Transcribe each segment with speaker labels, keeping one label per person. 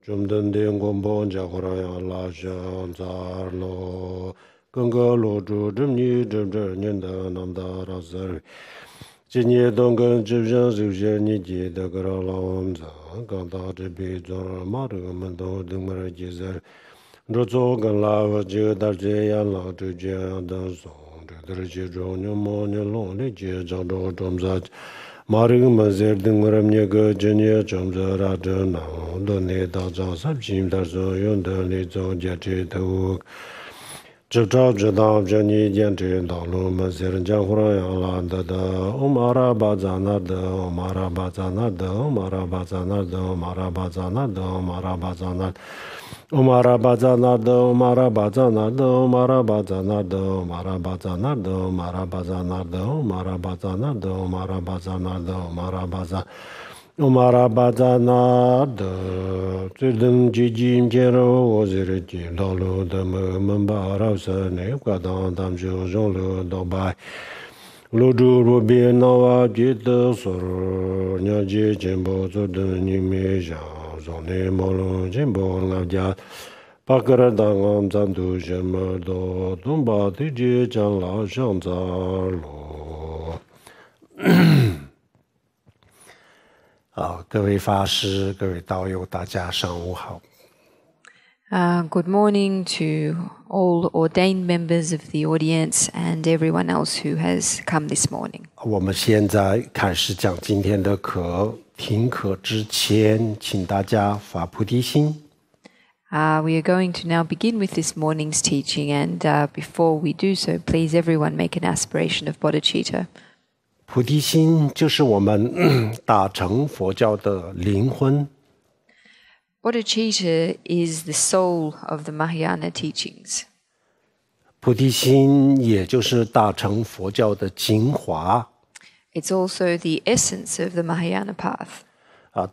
Speaker 1: 中等电广播加过来呀，拉香扎罗，更个罗珠这你这年的南达拉塞，今年东跟这边首先你记得个老子，刚到这边做马这个门都等么来记着，这做跟拉我就大这样老这样的送，这都是这种你么你弄的这找着中在。마르그 마제 등그람녀가 전혀 점자라드나 돈에다 잡심다서 연달에서 제체도 저저저다 전이 견제달로 마제는 장호라야란다다 오마라바자나다 오마라바자나다 오마라바자나다 오마라바자나다 오마라바자나 오마라바자나다 오마라바자나다 오마라바자나다 오마라바자나다 오마라바자나다 오마라바자나다 오마라바자나다 오마라바자 오마라바자나다 쯔등지짐제로 오지르지 달로다먼바라우사네 과단담조종로 도바이 로두로비나와 지도서 냐지 젠보조드니메자 존네 몰로 젠보나자 바그라당암 잔두제머도 돈바디지 장라상자로 各位法师，各位道友，大家上午好。
Speaker 2: Good morning to all ordained members of the audience and everyone else who has come this morning.
Speaker 1: 我们现在开始讲今天的课，听课之前，请大家发菩提心。
Speaker 2: We are going to now begin with this morning's teaching, and before we do so, please everyone make an aspiration of bodhicitta.
Speaker 1: 菩提心就是我们大乘佛教的灵魂。
Speaker 2: Bodhicitta is the soul of the Mahayana teachings.
Speaker 1: 菩提心也就是大乘佛教的精华。
Speaker 2: It's also the essence of the Mahayana path.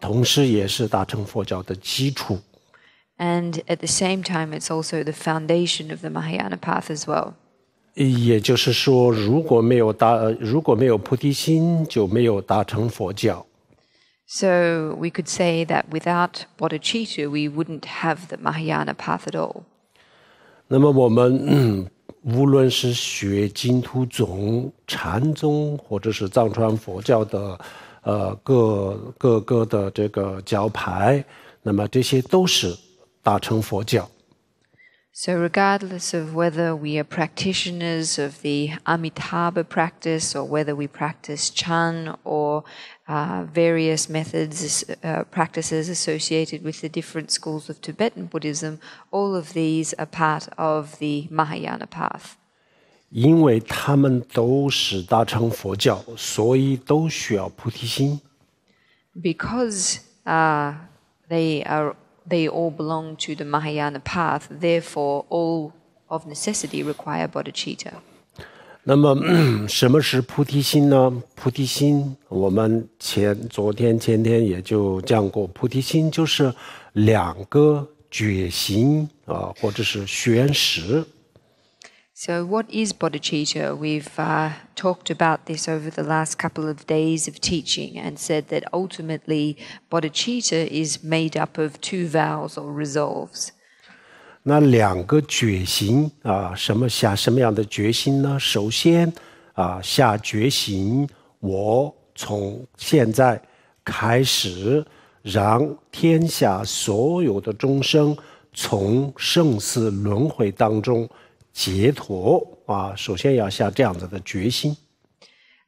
Speaker 1: 同时也是大乘佛教的基础。
Speaker 2: And at the same time, it's also the foundation of the Mahayana path as well.
Speaker 1: 也就是说，如果没有菩提心，就没有大乘佛教。
Speaker 2: So we could say that without bodhicitta, we wouldn't have the Mahayana path at all.
Speaker 1: 那么我们无论是学净土宗、禅宗，或者是藏传佛教的各个的这个教派，那么这些都是大乘佛教。
Speaker 2: So regardless of whether we are practitioners of the Amitabha practice or whether we practice Chan or various methods, practices associated with the different schools of Tibetan Buddhism, all of these are part of the Mahayana path.
Speaker 1: 因为他们都是大乘佛教，所以都需要菩提心。
Speaker 2: Because they all belong to the Mahayana path, therefore all of necessity require bodhicitta.
Speaker 1: 那么什么是菩提心呢？菩提心我们昨天前天也就讲过，菩提心就是两个觉心或者是宣识。
Speaker 2: So what is bodhicitta? We've talked about this over the last couple of days of teaching and said that ultimately bodhicitta is made up of two vows or resolves.
Speaker 1: 那两个决心什么样的决心呢？首先下决心，我从现在开始让天下所有的众生从生死轮回当中解脱首先要下这样子的决心。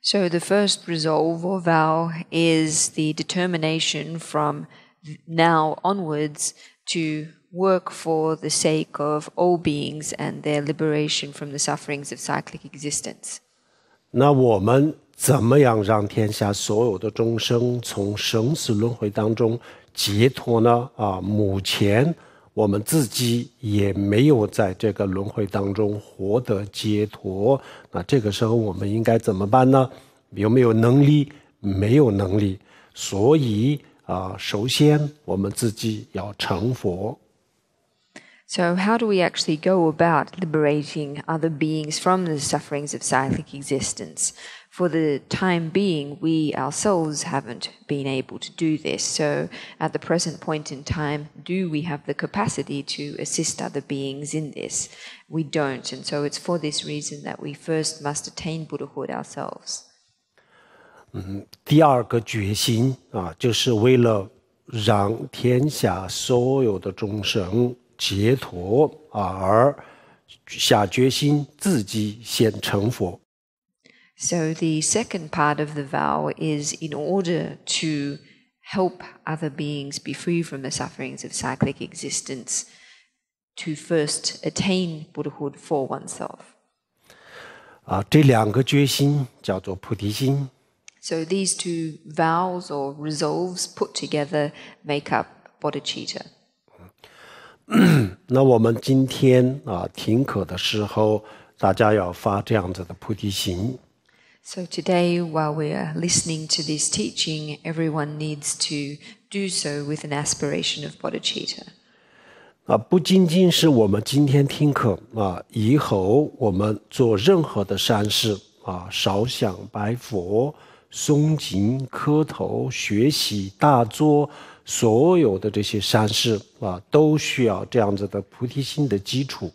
Speaker 2: So the first resolve or vow is the determination from now onwards to work for the sake of all beings and their liberation from the sufferings of cyclic existence.
Speaker 1: 那我们怎么样让天下所有的众生从生死轮回当中解脱呢？目前我们自己也没有在这个轮回当中获得解脱，那这个时候我们应该怎么办呢？有没有能力？没有能力。所以首先我们自己要成佛。
Speaker 2: So how do we actually go about liberating other beings from the sufferings of cyclic existence? for the time being, we ourselves haven't been able to do this. So at the present point in time, do we have the capacity to assist other beings in this? We don't. And so it's for this reason that we first must attain Buddhahood ourselves.
Speaker 1: 第二个决心就是为了让天下所有的众生解脱而下决心自己先成佛。
Speaker 2: So the second part of the vow is in order to help other beings be free from the sufferings of cyclic existence, to first attain Buddhahood for oneself.
Speaker 1: 这两个决心叫做菩提心。
Speaker 2: So these two vows or resolves put together make up bodhicitta.
Speaker 1: 那我们今天听课的时候，大家要发这样子的菩提心。
Speaker 2: So today, while we are listening to this teaching, everyone needs to do so with an aspiration of bodhicitta.
Speaker 1: 不仅仅是我们今天听课以后我们做任何的善事烧香拜佛、诵经、磕头、学习、大坐，所有的这些善事都需要这样子的菩提心的基础。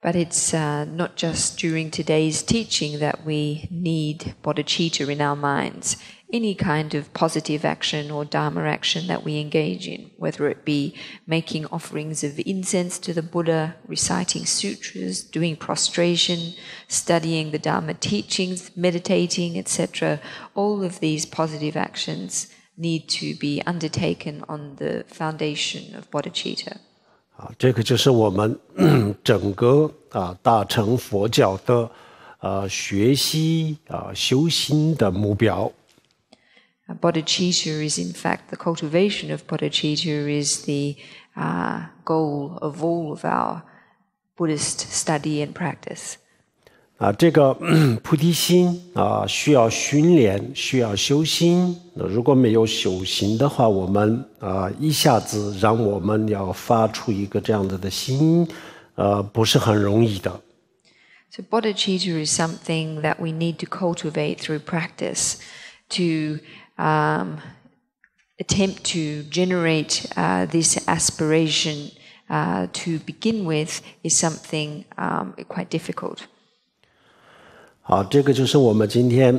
Speaker 2: But it's not just during today's teaching that we need bodhicitta in our minds. Any kind of positive action or dharma action that we engage in, whether it be making offerings of incense to the Buddha, reciting sutras, doing prostration, studying the Dharma teachings, meditating, etc., all of these positive actions need to be undertaken on the foundation of bodhicitta.
Speaker 1: 这个就是我们整个大乘佛教的学习修行的目标。
Speaker 2: Bodhicitta is in fact the cultivation of bodhicitta is the goal of all of our Buddhist study and practice.
Speaker 1: 这个菩提心需要训练，需要修行。如果没有修行的话，我们一下子让我们要发出一个这样子的心，不是很容易的。
Speaker 2: So bodhicitta is something that we need to cultivate through practice to attempt to generate this aspiration to begin with is something quite difficult.
Speaker 1: 好，这个就是我们今天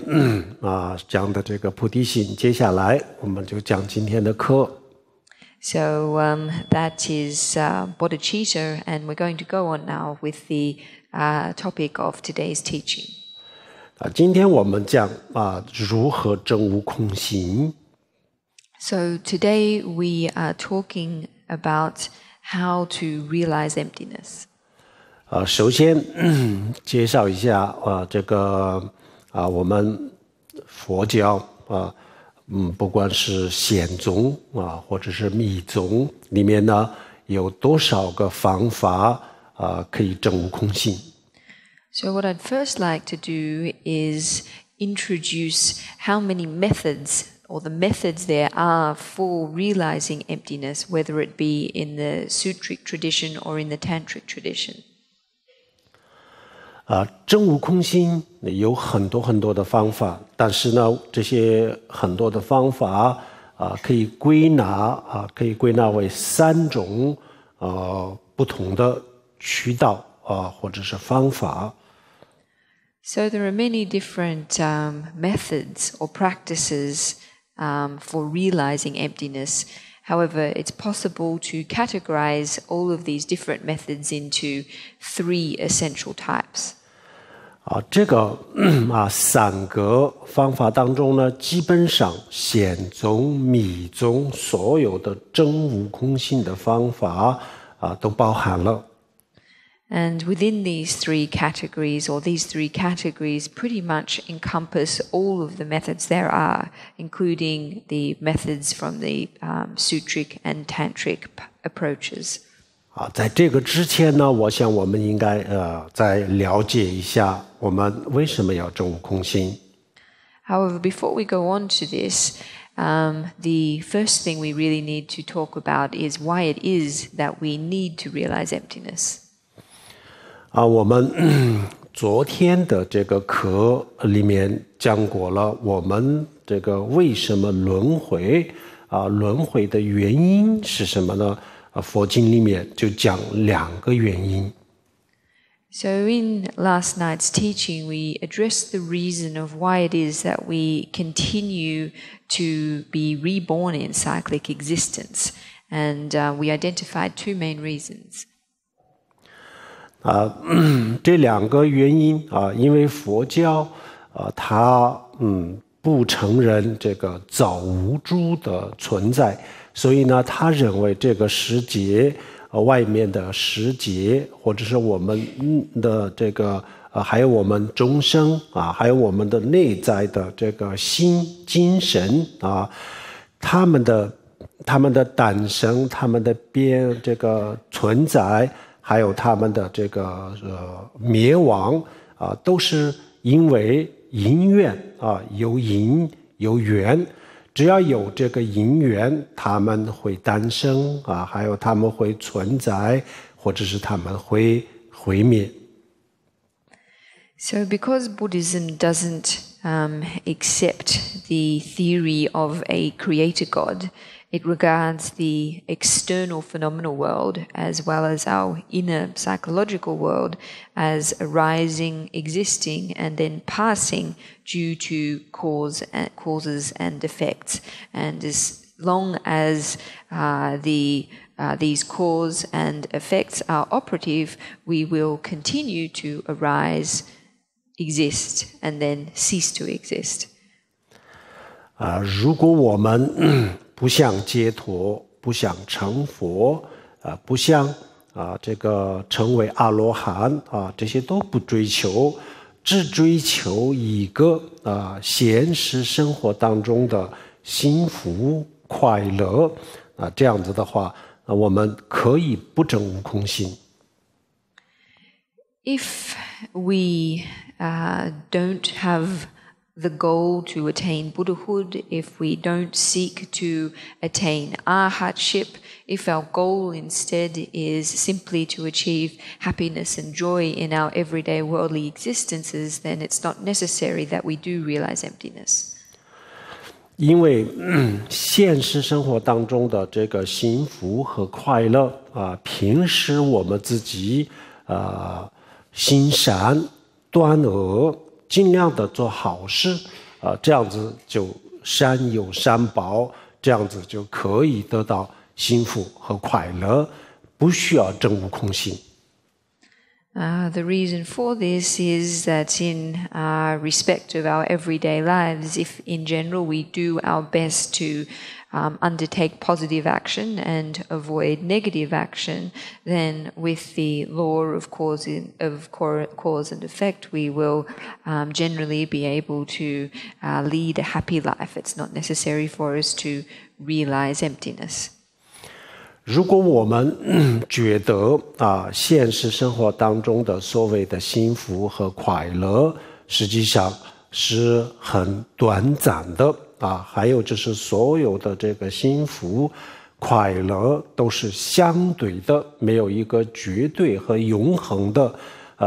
Speaker 1: 讲的这个菩提心。接下来我们就讲今天的课。
Speaker 2: So that is bodhicitta, and we're going to go on now with the topic of today's teaching.
Speaker 1: 今天我们讲如何证悟空性。
Speaker 2: So today we are talking about how to realize emptiness.
Speaker 1: 首先介绍一下这个我们佛教不管是显宗或者是密宗里面呢有多少个方法可以证悟空性。
Speaker 2: So what I'd first like to do is introduce how many methods or the methods there are for realizing emptiness, whether it be in the sutric tradition or in the tantric tradition.
Speaker 1: 证悟空性有很多很多的方法，但是呢，这些很多的方法可以归纳为3种不同的渠道或者是方法。
Speaker 2: So there are many different methods or practices for realizing emptiness. However, it's possible to categorize all of these different methods into 3 essential types.
Speaker 1: 这个3个方法当中呢，基本上显宗、密宗所有的证悟空性的方法都包含了。
Speaker 2: And within these 3 categories, or these 3 categories pretty much encompass all of the methods there are, including the methods from the sutric and tantric approaches.
Speaker 1: 在这个之前呢，我想我们应该再了解一下我们为什么要证悟空性。
Speaker 2: However, before we go on to this, the first thing we really need to talk about is why it is that we need to realize emptiness.
Speaker 1: 我们昨天的这个课里面讲过了，我们这个为什么轮回轮回的原因是什么呢？佛经里面就讲2个原因。
Speaker 2: So in last night's teaching, we addressed the reason of why it is that we continue to be reborn in cyclic existence, and we identified 2 main reasons.
Speaker 1: 这2个原因因为佛教它不承认这个造物主的存在，所以呢，他认为这个世界外面的世界，或者是我们的这个还有我们众生还有我们的内在的这个心精神他们的诞生，他们的这个存在，还有他们的这个灭亡都是因为因缘有因有缘。只要有这个因缘，他们会诞生还有他们会存在，或者是他们会毁灭。
Speaker 2: So because Buddhism doesn't accept the theory of a creator God, it regards the external phenomenal world as well as our inner psychological world as arising, existing, and then passing due to causes and effects. And as long as these cause and effects are operative, we will continue to arise, exist, and then cease to exist.
Speaker 1: 如果我们不想解脱，不想成佛不想这个成为阿罗汉这些都不追求，只追求一个现实生活当中的幸福快乐这样子的话我们可以不证悟空性。
Speaker 2: If we don't have the goal to attain Buddhahood, if we don't seek to attain arhatship, if our goal instead is simply to achieve happiness and joy in our everyday worldly existences, then it's not necessary that we do realize emptiness.
Speaker 1: 因为现实生活当中的这个幸福和快乐平时我们自己行善断恶，尽量的做好事这样子就善有善报，这样子就可以得到幸福和快乐，不需要证悟空性。
Speaker 2: The reason for this is that in respect of our everyday lives, if in general we do our best to undertake positive action and avoid negative action, then with the law of cause and effect, we will generally be able to lead a happy life. It's not necessary for us to realize emptiness.
Speaker 1: 如果我们觉得现实生活当中的所谓的幸福和快乐实际上是很短暂的还有就是所有的这个幸福快乐都是相对的，没有一个绝对和永恒的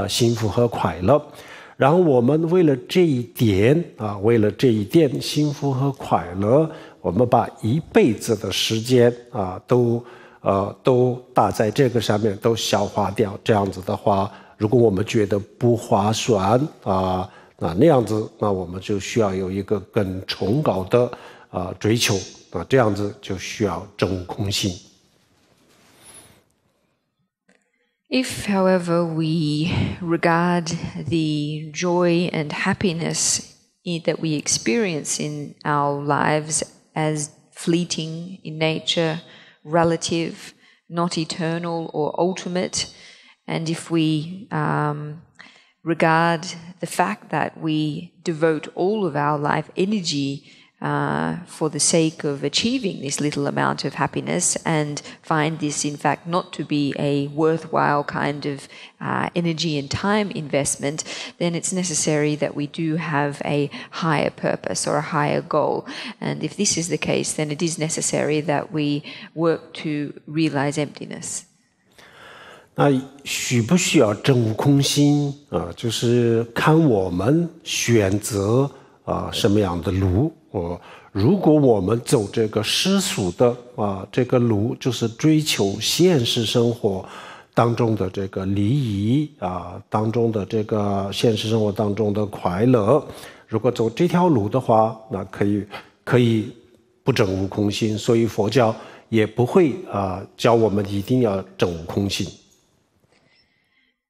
Speaker 1: 幸福和快乐。然后我们为了这一点幸福和快乐，我们把一辈子的时间都打在这个上面，都消化掉。这样子的话，如果我们觉得不划算那样子，那我们就需要有一个更崇高的追求这样子就需要证悟空性。
Speaker 2: If, however, we regard the joy and happiness that we experience in our lives as fleeting in nature, relative, not eternal or ultimate, and if we regard the fact that we devote all of our life energy for the sake of achieving this little amount of happiness and find this in fact not to be a worthwhile kind of energy and time investment, then it's necessary that we do have a higher purpose or a higher goal. And if this is the case, then it is necessary that we work to realize emptiness.
Speaker 1: 那需不需要证悟空心啊？就是看我们选择什么样的路。如果我们走这个世俗的这个路，就是追求现实生活当中的这个利益当中的这个现实生活当中的快乐，如果走这条路的话，那可以不证悟空心，所以佛教也不会教我们一定要证悟空心。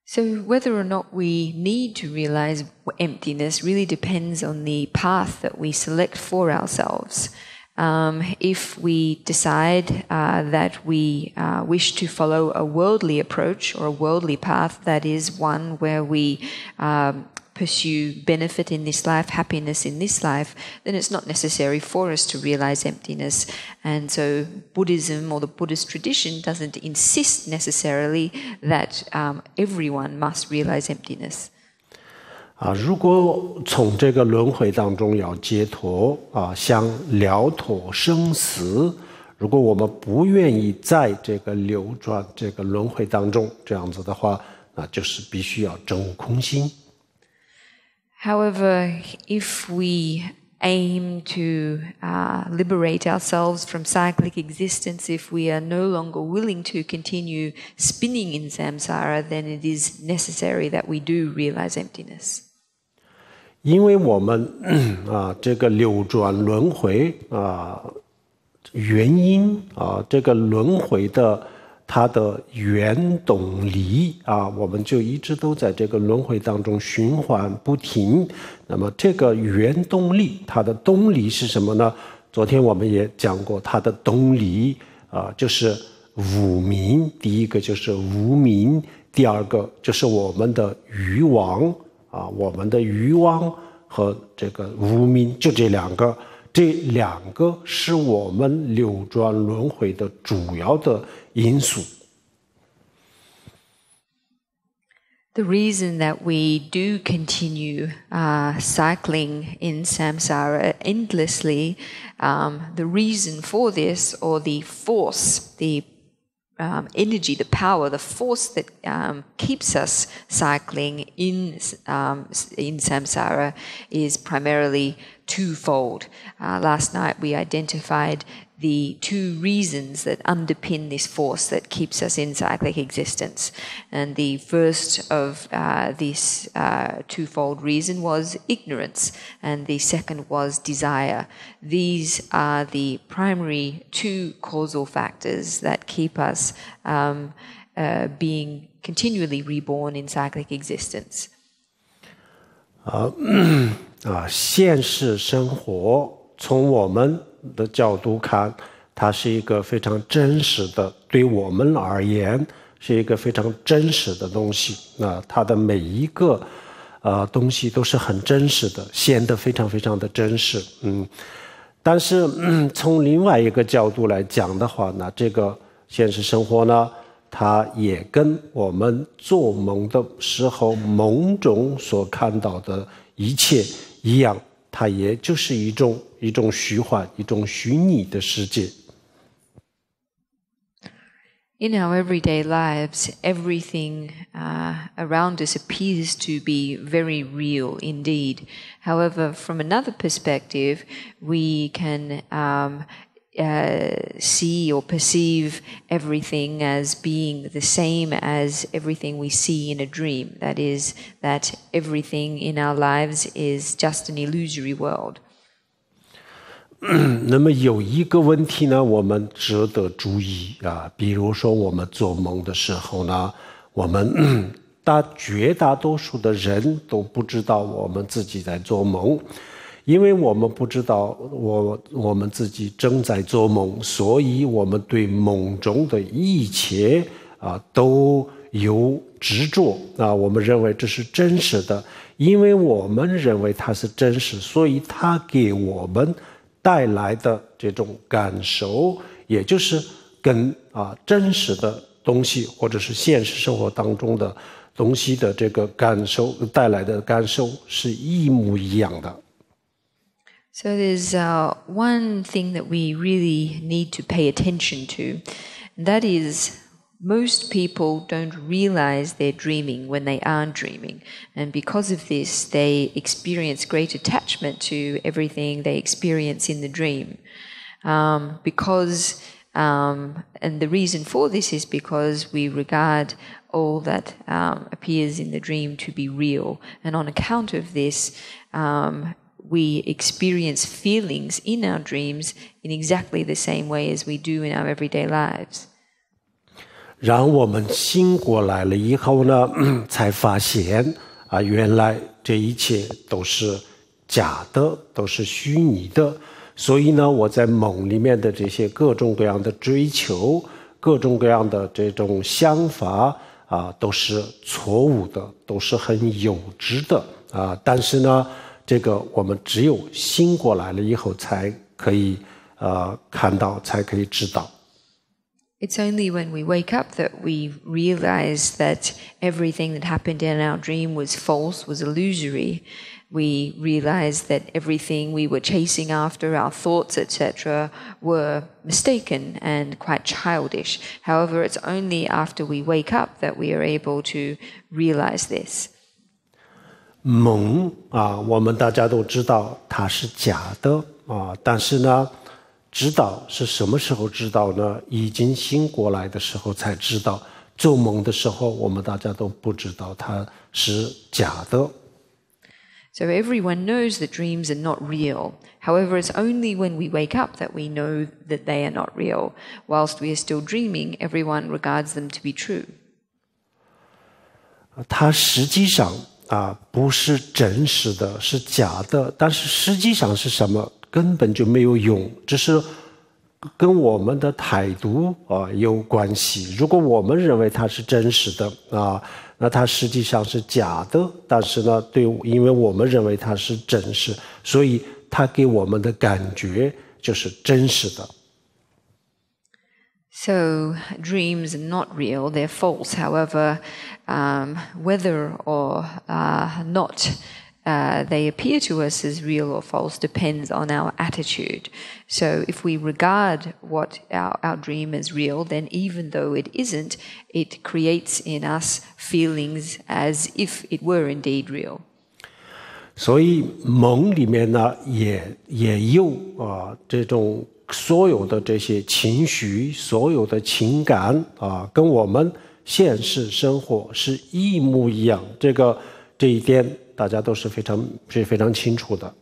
Speaker 2: So whether or not we need to realize emptiness really depends on the path that we select for ourselves. If we decide that we wish to follow a worldly approach or a worldly path, that is one where we pursue benefit in this life, happiness in this life, then it's not necessary for us to realize emptiness. And so Buddhism or the Buddhist tradition doesn't insist necessarily that everyone must realize emptiness.
Speaker 1: 如果从这个轮回当中要解脱想了脱生死，如果我们不愿意在这个流转这个轮回当中这样子的话，那就是必须要证悟空心。
Speaker 2: However, if we aim to liberate ourselves from cyclic existence, if we are no longer willing to continue spinning in samsara, then it is necessary that we do realize emptiness.
Speaker 1: 因为我们这个流转轮回原因这个轮回的它的原动力我们就一直都在这个轮回当中循环不停。那么这个原动力，它的动力是什么呢？昨天我们也讲过，它的动力就是无明。第一个就是无明，第二个就是我们的欲望我们的欲望和这个无明，就这两个。这两个是我们流转轮回的主要的因素。
Speaker 2: The reason that we do continue cycling in samsara endlessly, the reason for this, or the force, the energy, the power, the force that keeps us cycling in samsara is primarily twofold. Last night we identified the two reasons that underpin this force that keeps us in cyclic existence. And the first of this twofold reason was ignorance, and the second was desire. These are the primary two causal factors that keep us being continually reborn in cyclic existence.
Speaker 1: 现实生活从我们的角度看，它是一个非常真实的，对我们而言是一个非常真实的东西。它的每一个东西都是很真实的，显得非常非常的真实。但是从另外一个角度来讲的话，那这个现实生活呢，它也跟我们做梦的时候梦中所看到的一切一样，它也就是一种虚幻，一种虚拟的世界。
Speaker 2: In our everyday lives, everything around us appears to be very real indeed. However, from another perspective, we can see or perceive everything as being the same as everything we see in a dream. That is, that everything in our lives is just an illusory world.
Speaker 1: 那么有一个问题呢，我们值得注意比如说我们做梦的时候呢，我们绝大多数的人都不知道我们自己在做梦。因为我们不知道我们自己正在做梦，所以我们对梦中的一切都有执着我们认为这是真实的。因为我们认为它是真实，所以它给我们带来的这种感受，也就是跟真实的东西或者是现实生活当中的东西的这个感受带来的感受是一模一样的。
Speaker 2: So there's one thing that we really need to pay attention to, and that is most people don't realize they're dreaming when they aren't dreaming. And because of this, they experience great attachment to everything they experience in the dream. And the reason for this is because we regard all that appears in the dream to be real. And on account of this, we experience feelings in our dreams in exactly the same way as we do in our everyday lives.
Speaker 1: 然我们醒过来了以后呢，才发现原来这一切都是假的，都是虚拟的。所以呢，我在梦里面的这些各种各样的追求，各种各样的这种想法都是错误的，都是很幼稚的但是呢，这个我们只有醒过来了以后才可以看到，才可以知道。
Speaker 2: It's only when we wake up that we realize that everything that happened in our dream was false, was illusory. We realize that everything we were chasing after, our thoughts, etc., were mistaken and quite childish. However, it's only after we wake up that we are able to realize this.
Speaker 1: 梦我们大家都知道它是假的但是呢知道是什么时候知道呢？已经醒过来的时候才知道。做梦的时候，我们大家都不知道它是假的。
Speaker 2: So everyone knows that dreams are not real. However, it's only when we wake up that we know that they are not real. Whilst we are still dreaming, everyone regards them to be true.
Speaker 1: 它实际上不是真实的，是假的。但是实际上是什么？根本就没有用，只是跟我们的态度有关系。如果我们认为它是真实的那它实际上是假的。但是呢，因为我们认为它是真实，所以它给我们的感觉就是真实的。
Speaker 2: So dreams are not real; they're false. However, whether or not they appear to us as real or false depends on our attitude. So if we regard what our dream as real, then even though it isn't, it creates in us feelings as if it were indeed real.
Speaker 1: 所以梦里面呢也有这种所有的这些情绪，所有的情感跟我们现实生活是一模一样。这一点大家都是非常清楚的。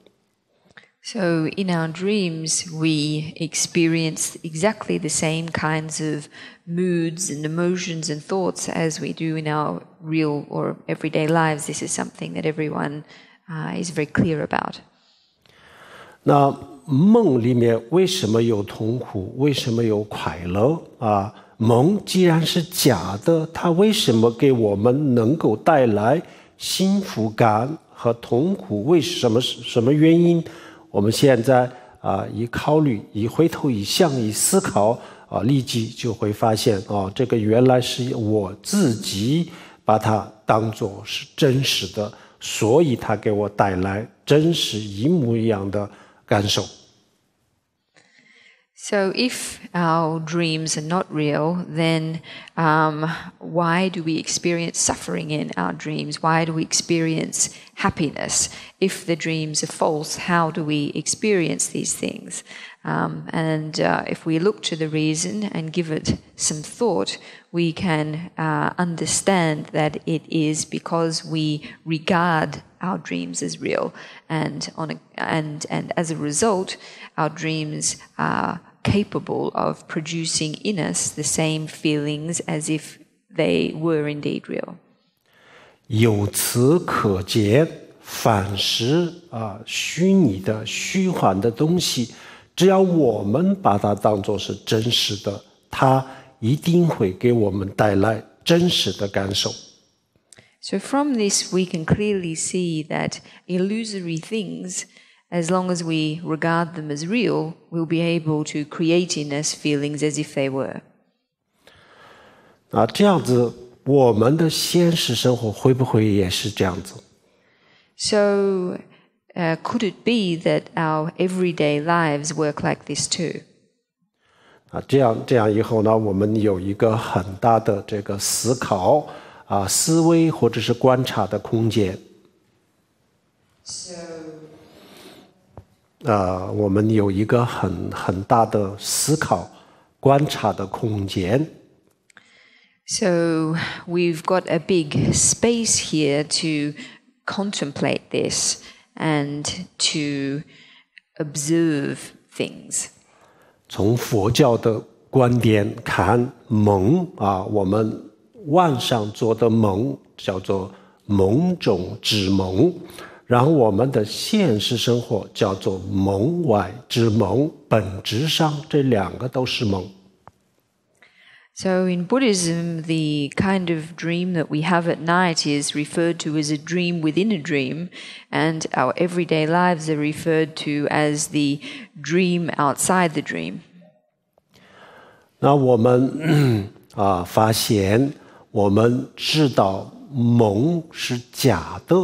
Speaker 2: So in our dreams, we experience exactly the same kinds of moods and emotions and thoughts as we do in our real or everyday lives. This is something that everyone is very clear about.
Speaker 1: 那梦里面为什么有痛苦？为什么有快乐梦既然是假的，它为什么给我们能够带来幸福感和痛苦？为什么原因？我们现在一考虑，一回头一想，一思考立即就会发现这个原来是我自己把它当作是真实的，所以它给我带来真实一模一样的感受。
Speaker 2: So if our dreams are not real, then why do we experience suffering in our dreams? Why do we experience happiness? If the dreams are false, how do we experience these things? If we look to the reason and give it some thought, we can understand that it is because we regard our dreams as real, and as a result, our dreams are capable of producing in us the same feelings as if they were indeed real.
Speaker 1: 由此可见，凡是虚拟的、虚幻的东西，只要我们把它当作是真实的，它一定会给我们带来真实的感受。
Speaker 2: So from this, we can clearly see that illusory things, as long as we regard them as real, we'll be able to create in us feelings as if they were.
Speaker 1: 这样子，我们的现实生活会不会也是这样子？
Speaker 2: So, could it be that our everyday lives work like this too?
Speaker 1: 这样以后呢，我们有一个很大的这个思考思维或者是观察的空间。我们有一个很大的思考观察的空间。
Speaker 2: So we've got a big space here to contemplate this and to observe things.
Speaker 1: 从佛教的观点看梦我们晚上做的梦叫做梦中之梦，然后我们的现实生活叫做梦外之梦，本质上这两个都是梦。
Speaker 2: So in Buddhism, the kind of dream that we have at night is referred to as a dream within a dream, and our everyday lives are referred to as the dream outside the dream.
Speaker 1: 那我们发现，我们知道梦是假的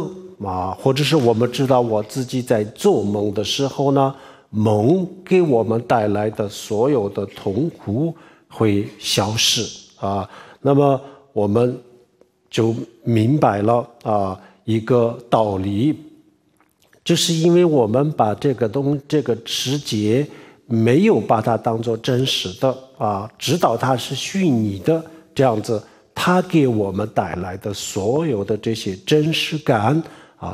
Speaker 1: 或者是我们知道我自己在做梦的时候呢，梦给我们带来的所有的痛苦会消失那么我们就明白了一个道理，就是因为我们把这个世界没有把它当作真实的知道它是虚拟的，这样子它给我们带来的所有的这些真实感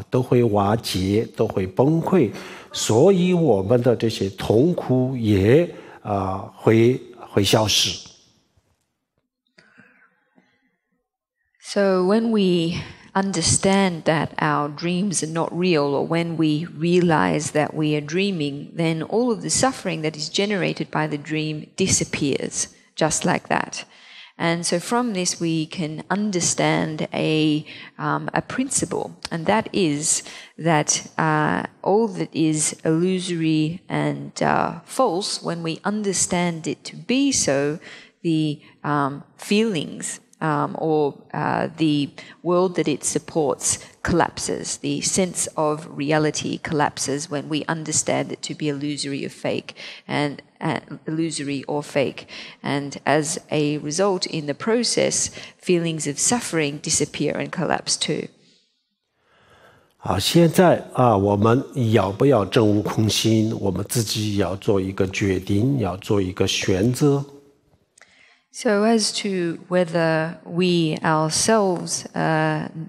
Speaker 1: 都会瓦解，都会崩溃，所以我们的这些痛苦也会消失。
Speaker 2: So when we understand that our dreams are not real, or when we realize that we are dreaming, then all of the suffering that is generated by the dream disappears, just like that. And so from this we can understand a principle, and that is that all that is illusory and false, when we understand it to be so, the feelings or the world that it supports collapses. The sense of reality collapses when we understand it to be illusory or fake, and illusory or fake. And as a result, in the process, feelings of suffering disappear and collapse too.
Speaker 1: 现在我们要不要证悟空心，我们自己要做一个决定，要做一个选择。
Speaker 2: So as to whether we ourselves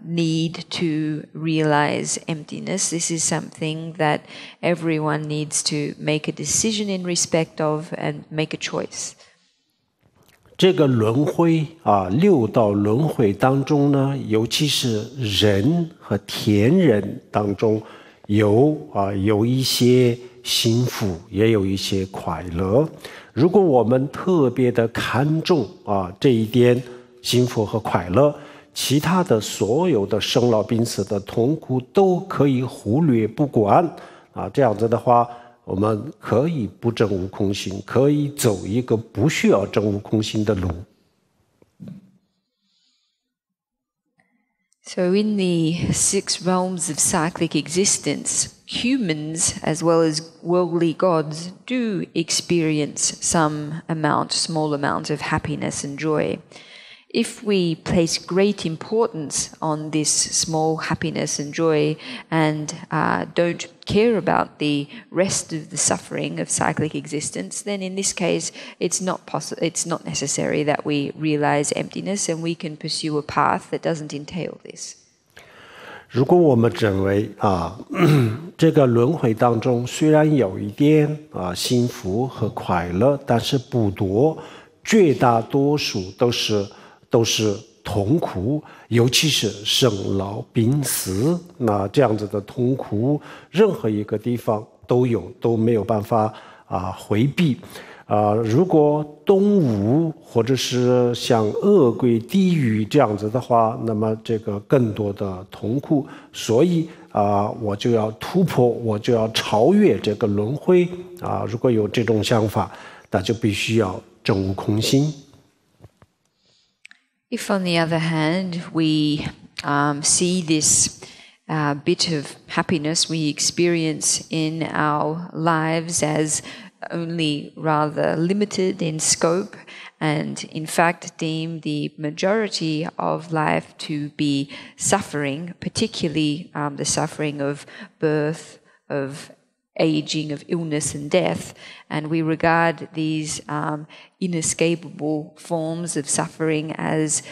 Speaker 2: need to realize emptiness, this is something that everyone needs to make a decision in respect of and make a choice.
Speaker 1: 这个轮回六道轮回当中呢，尤其是人和天人当中有一些幸福，也有一些快乐。如果我们特别的看重这一点幸福和快乐，其他的所有的生老病死的痛苦都可以忽略不管这样子的话，我们可以不证悟空心，可以走一个不需要证悟空心的路。
Speaker 2: So in the 6 realms of cyclic existence, humans as well as worldly gods do experience some amount, small amount of happiness and joy. If we place great importance on this small happiness and joy and don't care about the rest of the suffering of cyclic existence, then in this case it's not necessary that we realize emptiness, and we can pursue a path that doesn't entail this.
Speaker 1: 如果我们认为这个轮回当中虽然有一点幸福和快乐，但是不多，绝大多数都是痛苦，尤其是生老病死，那这样子的痛苦，任何一个地方都有，都没有办法回避。如果动物或者是像恶鬼、地狱这样子的话，那么这个更多的痛苦，所以我就要突破，我就要超越这个轮回如果有这种想法，那就必须要证悟空心。
Speaker 2: If, on the other hand, we see this bit of happiness we experience in our lives as only rather limited in scope and in fact deem the majority of life to be suffering, particularly the suffering of birth, of aging, of illness and death, and we regard these inescapable forms of suffering as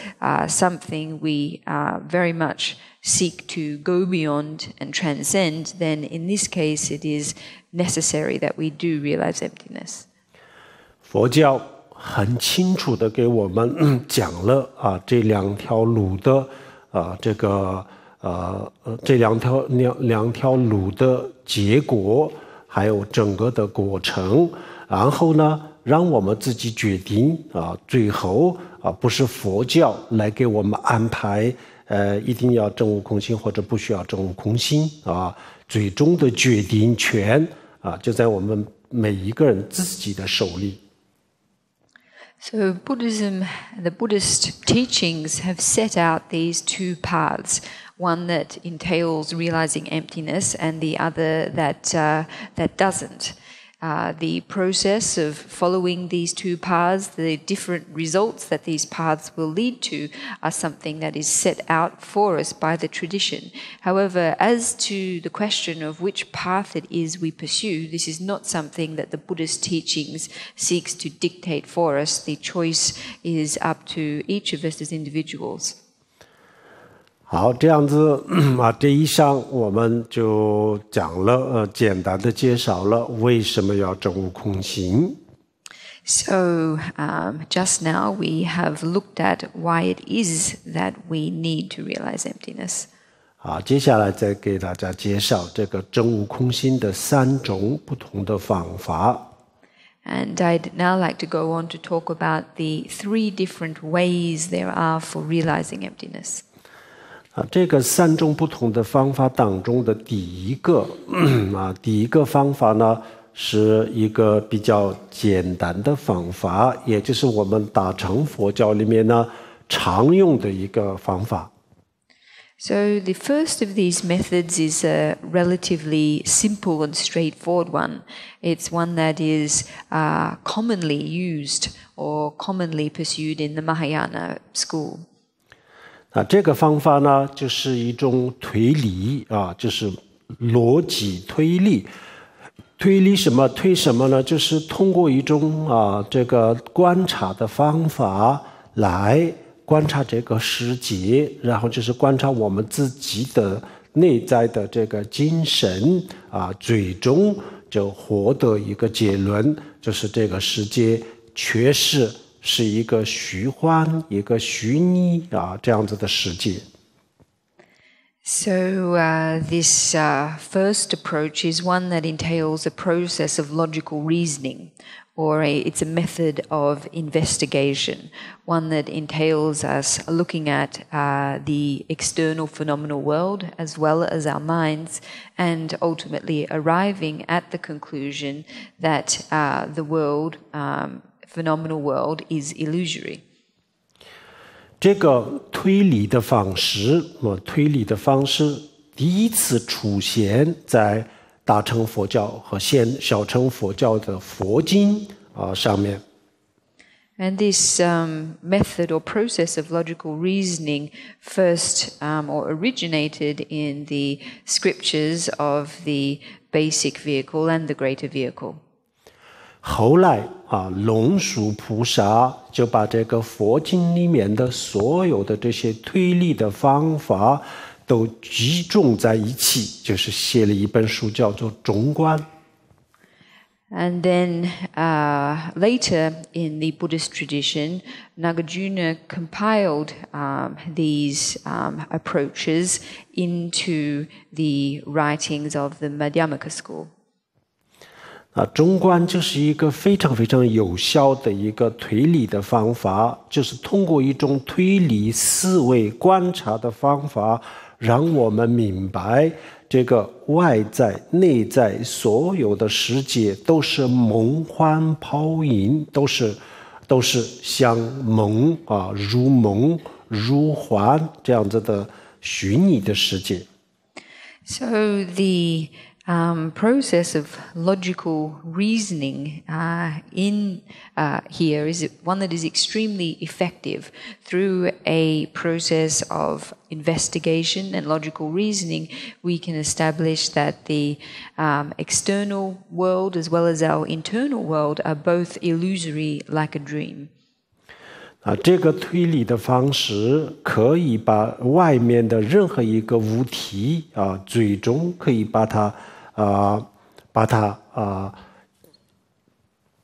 Speaker 2: something we very much seek to go beyond and transcend, then in this case it is necessary that we do realize emptiness.
Speaker 1: 佛教很清楚地给我们讲了这两条路的这两条路的结果，还有整个的过程，然后呢，让我们自己决定最后不是佛教来给我们安排，一定要证悟空性或者不需要证悟空性最终的决定权就在我们每一个人自己的手里。
Speaker 2: So Buddhism, the Buddhist teachings have set out these two paths, one that entails realizing emptiness and the other that doesn't. The process of following these two paths, the different results that these paths will lead to are something that is set out for us by the tradition. However, as to the question of which path it is we pursue, this is not something that the Buddhist teachings seeks to dictate for us. The choice is up to each of us as individuals.
Speaker 1: 好，这样子这一项我们就讲了简单的介绍了为什么要证悟空性。
Speaker 2: So just now we have looked at why it is that we need to realize emptiness.
Speaker 1: 好，接下来再给大家介绍这个证悟空性的3种不同的方法。
Speaker 2: And I'd now like to go on to talk about the 3 different ways there are for realizing emptiness.
Speaker 1: 这个3种不同的方法当中的第一个方法呢，是一个比较简单的方法，也就是我们大乘佛教里面呢常用的一个方法。
Speaker 2: So the first of these methods is a relatively simple and straightforward one. It's one that is commonly used or commonly pursued in the Mahayana school.
Speaker 1: 这个方法呢，就是一种推理就是逻辑推理。推理什么？推什么呢？就是通过一种这个观察的方法来观察这个世界，然后就是观察我们自己的内在的这个精神最终就获得一个结论，就是这个世界确实是一个虚幻、一个虚拟这样子的世界。
Speaker 2: So this first approach is one that entails a process of logical reasoning, or it's a method of investigation, one that entails us looking at the external phenomenal world as well as our minds, and ultimately arriving at the conclusion that the world, phenomenal world, is illusory.
Speaker 1: 这个推理的方式第一次出现在大乘佛教和小乘佛教的佛经上面。
Speaker 2: And this method or process of logical reasoning first or originated in the scriptures of the basic vehicle and the greater vehicle.
Speaker 1: 后来龙树菩萨就把这个佛经里面的所有的这些推理的方法都集中在一起，就是写了一本书叫做《中观》。
Speaker 2: And then later in the Buddhist tradition, Nagarjuna compiled these approaches into the writings of the Madhyamaka school.
Speaker 1: 中观就是一个非常非常有效的一个推理的方法，就是通过一种推理思维观察的方法，让我们明白这个外在内在所有的世界都是梦幻泡影，都是像梦如梦如幻这样子的虚拟的世界。
Speaker 2: So the process of logical reasoning here is one that is extremely effective. Through a process of investigation and logical reasoning, we can establish that the external world as well as our internal world are both illusory like a dream.
Speaker 1: 这个推理的方式可以把外面的任何一个物体最终可以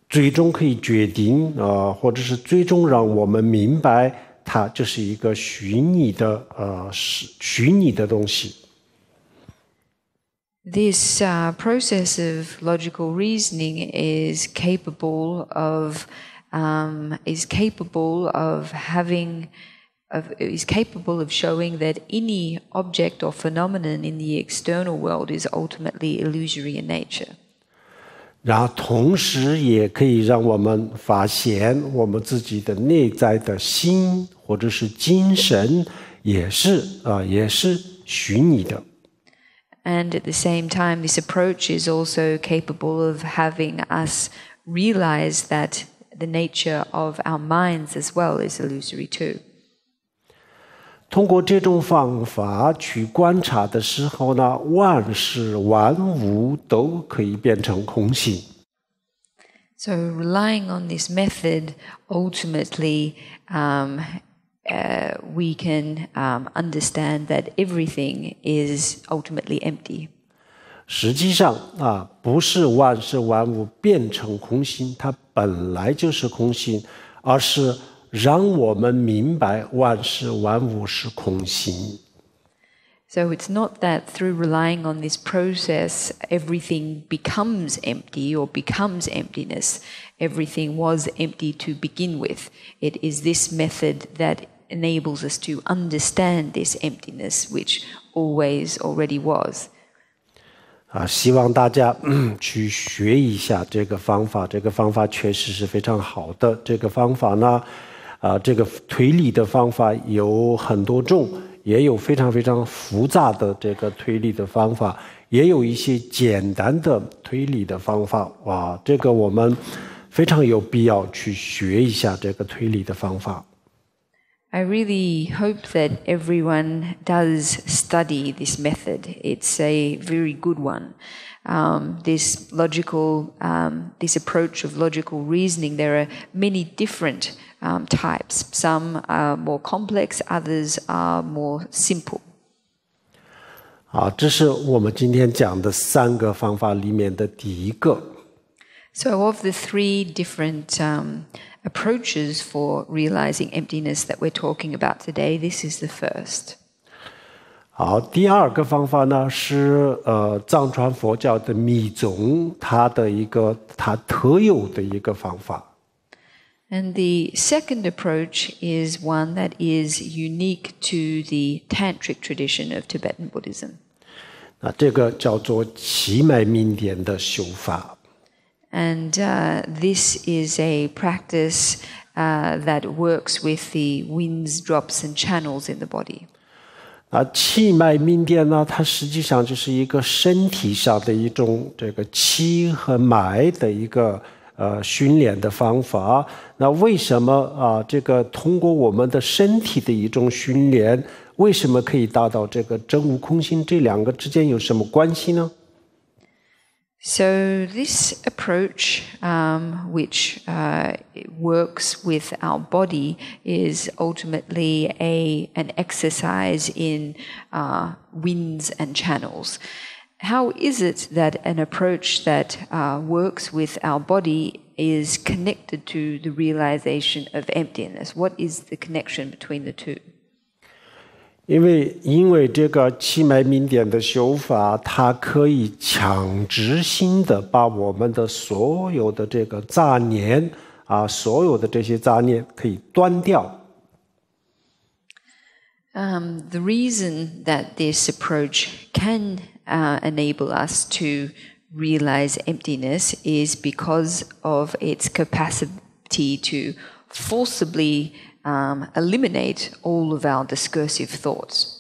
Speaker 1: 最终可以决定或者是最终让我们明白它就是一个虚拟的东西。
Speaker 2: This process of logical reasoning is capable of showing that any object or phenomenon in the external world is ultimately illusory in nature.
Speaker 1: 然后同时也可以让我们发现我们自己的内在的心或者是精神也是虚拟的。
Speaker 2: And at the same time, this approach is also capable of having us realize that the nature of our minds as well is illusory too.
Speaker 1: 通过这种方法去观察的时候呢，万事万物都可以变成空性。
Speaker 2: So relying on this method, ultimately, we can understand that everything is ultimately empty.
Speaker 1: 实际上不是万事万物变成空性，它本来就是空性，而是让我们明白万事万物是空性。
Speaker 2: So it's not that through relying on this process, everything becomes empty or becomes emptiness. Everything was empty to begin with. It is this method that enables us to understand this emptiness, which always already was.
Speaker 1: 希望大家去学一下这个方法，这个方法确实是非常好的。这个方法呢，这个推理的方法有很多种，也有非常非常复杂的这个推理的方法，也有一些简单的推理的方法。这个我们非常有必要去学一下这个推理的方法。
Speaker 2: I really hope that everyone does study this method. It's a very good one. This approach of logical reasoning, there are many different types. Some are more complex, others are more simple.
Speaker 1: 这是我们今天讲的3个方法里面的第一个。
Speaker 2: So of the 3 different approaches for realizing emptiness that we're talking about today, this is the first.
Speaker 1: 好，第2个方法呢是藏传佛教的密宗它特有的一个方法。
Speaker 2: And the second approach is one that is unique to the Tantric tradition of Tibetan Buddhism.
Speaker 1: 这个叫做气脉明点的修法。
Speaker 2: And this is a practice that works with the winds, drops, and channels in the body.
Speaker 1: 气脉明点呢，它实际上就是一个身体上的一种这个气和脉的一个训练的方法。那为什么这个通过我们的身体的一种训练，为什么可以达到这个真悟空性？这2个之间有什么关系呢？
Speaker 2: So this approach, which works with our body, is ultimately an exercise in winds and channels. How is it that an approach that works with our body is connected to the realization of emptiness? What is the connection between the two?
Speaker 1: 因为这个气脉明点的修法，它可以强制性的把我们的所有的这个杂念所有的这些杂念可以断掉。
Speaker 2: The reason that this approach can enable us to realize emptiness is because of its capacity to forcibly eliminate all of our discursive thoughts.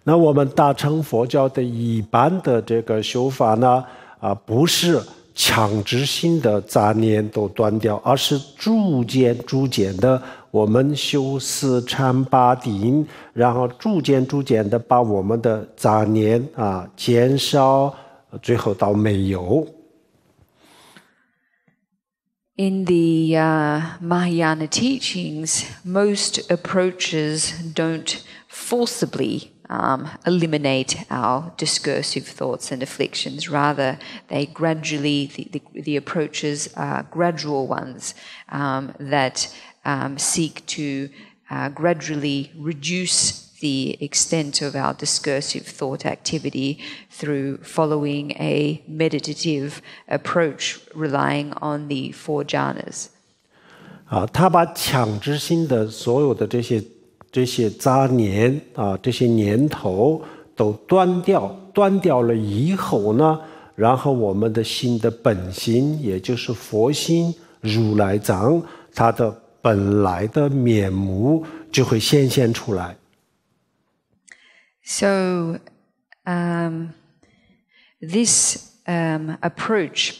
Speaker 1: 那我们大乘佛教的一般的这个修法呢，不是强制性的杂念都断掉，而是逐渐的我们修四禅八定，然后逐渐的把我们的杂念减少，最后到没有。
Speaker 2: In the Mahayana teachings, most approaches don't forcibly eliminate our discursive thoughts and afflictions. Rather, they gradually, the approaches are gradual ones that seek to gradually reduce the extent of our discursive thought activity through following a meditative approach relying on the four jhanas.
Speaker 1: 他把强制性的所有的这些杂念这些念头都断掉了以后呢，然后我们的心的本心，也就是佛心如来藏，它的本来的面目就会显现出来。
Speaker 2: So, this approach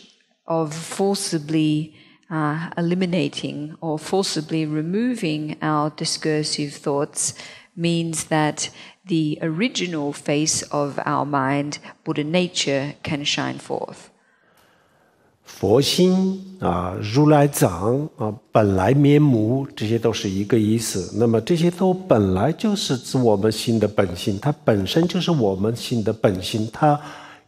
Speaker 2: of forcibly eliminating or forcibly removing our discursive thoughts means that the original face of our mind, Buddha nature, can shine forth.
Speaker 1: 佛心如来藏本来面目，这些都是一个意思。那么这些都本来就是指我们心的本性，它本身就是我们心的本性，它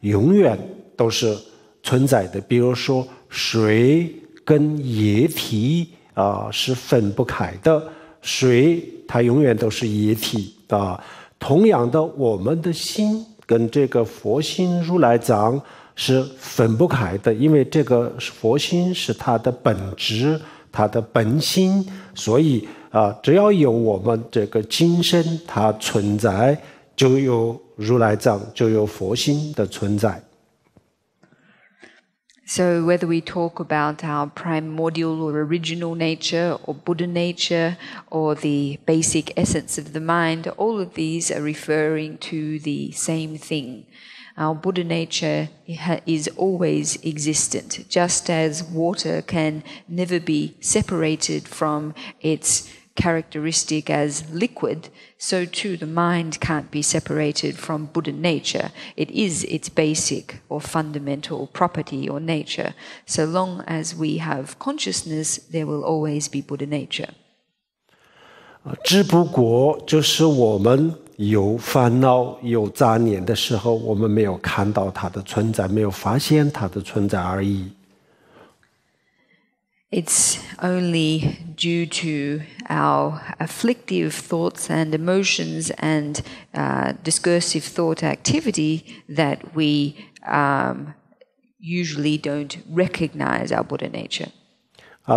Speaker 1: 永远都是存在的。比如说水跟液体是分不开的，水它永远都是液体同样的，我们的心跟这个佛心如来藏是分不开的，因为这个佛心是它的本质，它的本心，所以只要有我们这个精神它存在，就有如来藏，就有佛心的存在。
Speaker 2: So whether we talk about our primordial or original nature or Buddha nature or the basic essence of the mind, all of these are referring to the same thing. Our Buddha nature is always existent, just as water can never be separated from its characteristic as liquid, so too the mind can't be separated from Buddha nature. It is its basic or fundamental property or nature. So long as we have consciousness, there will always be Buddha nature.
Speaker 1: 只不过就是我们有烦恼有杂念的时候，我们没有看到它的存在，没有发现它的存在而已。
Speaker 2: It's only due to our afflictive thoughts and emotions and discursive thought activity that we usually don't recognize our Buddha nature.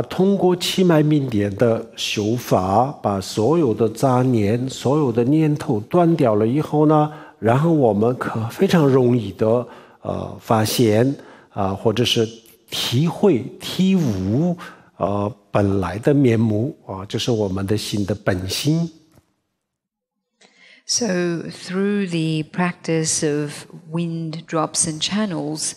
Speaker 1: 通过七脉明点的修法，把所有的杂念、所有的念头断掉了以后呢，然后我们可非常容易的发现或者是体会、体悟本来的面目就是我们的心的本心。
Speaker 2: So through the practice of wind, drops, and channels,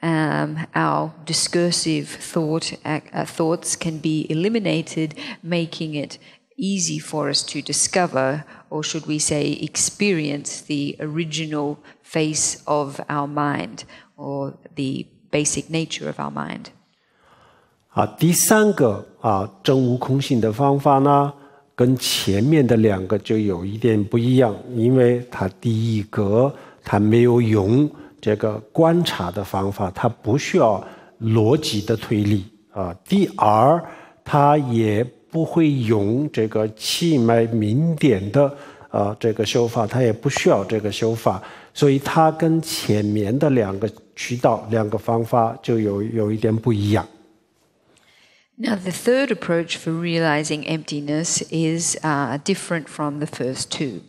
Speaker 2: our discursive thoughts can be eliminated, making it easy for us to discover, or should we say, experience the original face of our mind, or the basic nature of our mind.
Speaker 1: 第三个证悟空性的方法呢，跟前面的两个就有一点不一样，因为它第一个它没有用这个观察的方法，它不需要逻辑的推理第二，它也不会用这个七脉明点的这个修法，它也不需要这个修法，所以它跟前面的两个渠道、两个方法就有一点不一样。
Speaker 2: Now, the third approach for realizing emptiness is different from the first two.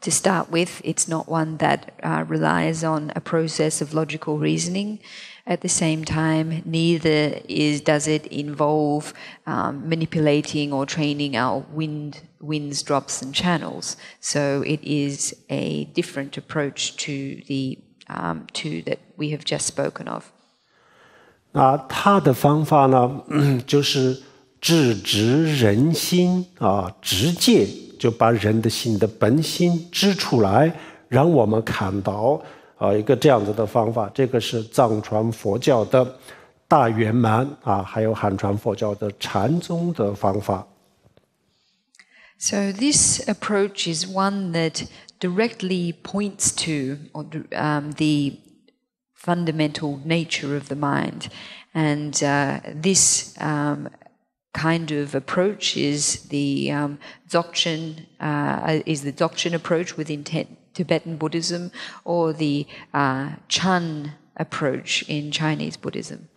Speaker 2: To start with, it's not one that relies on a process of logical reasoning. At the same time, neither does it involve manipulating or training our winds, drops, and channels. So it is a different approach to the two that we have just spoken of.
Speaker 1: 他的方法呢，就是直指人心直接就把人的心的本心指出来，让我们看到一个这样子的方法。这个是藏传佛教的大圆满还有汉传佛教的禅宗的方法。
Speaker 2: So this approach is one that directly points to the fundamental nature of the mind, and this kind of approach is the Dzogchen approach within Tibetan Buddhism, or the Chan approach in Chinese Buddhism.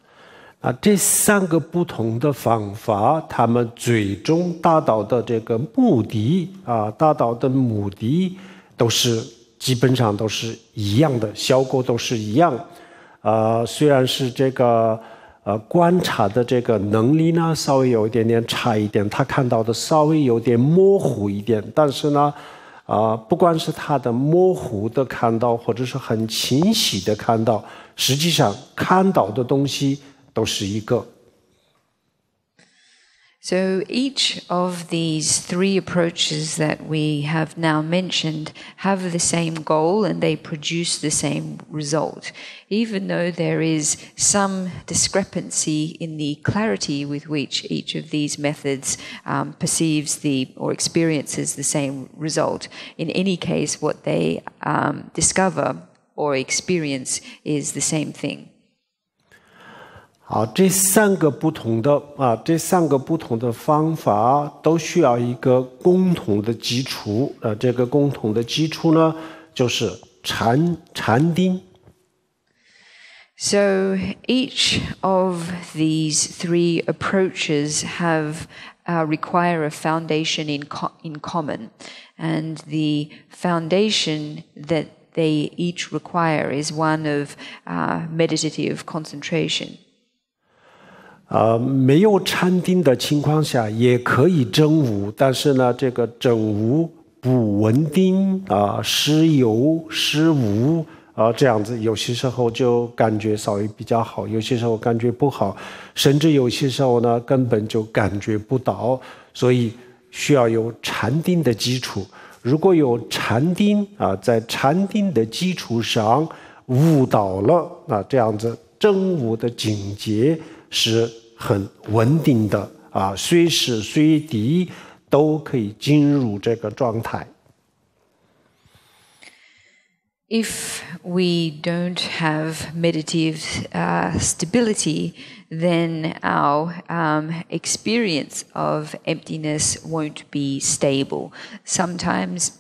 Speaker 1: 这三个不同的方法，他们最终达到的这个目的都是基本上都是一样的，效果都是一样。虽然是这个观察的这个能力呢稍微有一点点差一点，他看到的稍微有点模糊一点，但是呢不管是他的模糊的看到或者是很清晰的看到，实际上看到的东西都是一个。
Speaker 2: So each of these three approaches that we have now mentioned have the same goal, and they produce the same result, even though there is some discrepancy in the clarity with which each of these methods perceives or experiences the same result. In any case, what they discover or experience is the same thing.
Speaker 1: 这三个不同的方法都需要一个共同的基础，这个共同的基础呢，就是禅定。
Speaker 2: So each of these three approaches require a foundation in common, and the foundation that they each require is one of meditative concentration.
Speaker 1: 没有禅定的情况下也可以证悟，但是呢，这个证悟不稳定时有时无这样子，有些时候就感觉稍微比较好，有些时候感觉不好，甚至有些时候呢根本就感觉不到，所以需要有禅定的基础。如果有禅定在禅定的基础上悟到了这样子证悟的境界是很稳定的随时随地都可以进入这个状态。
Speaker 2: If we don't have meditative stability, then our experience of emptiness won't be stable. Sometimes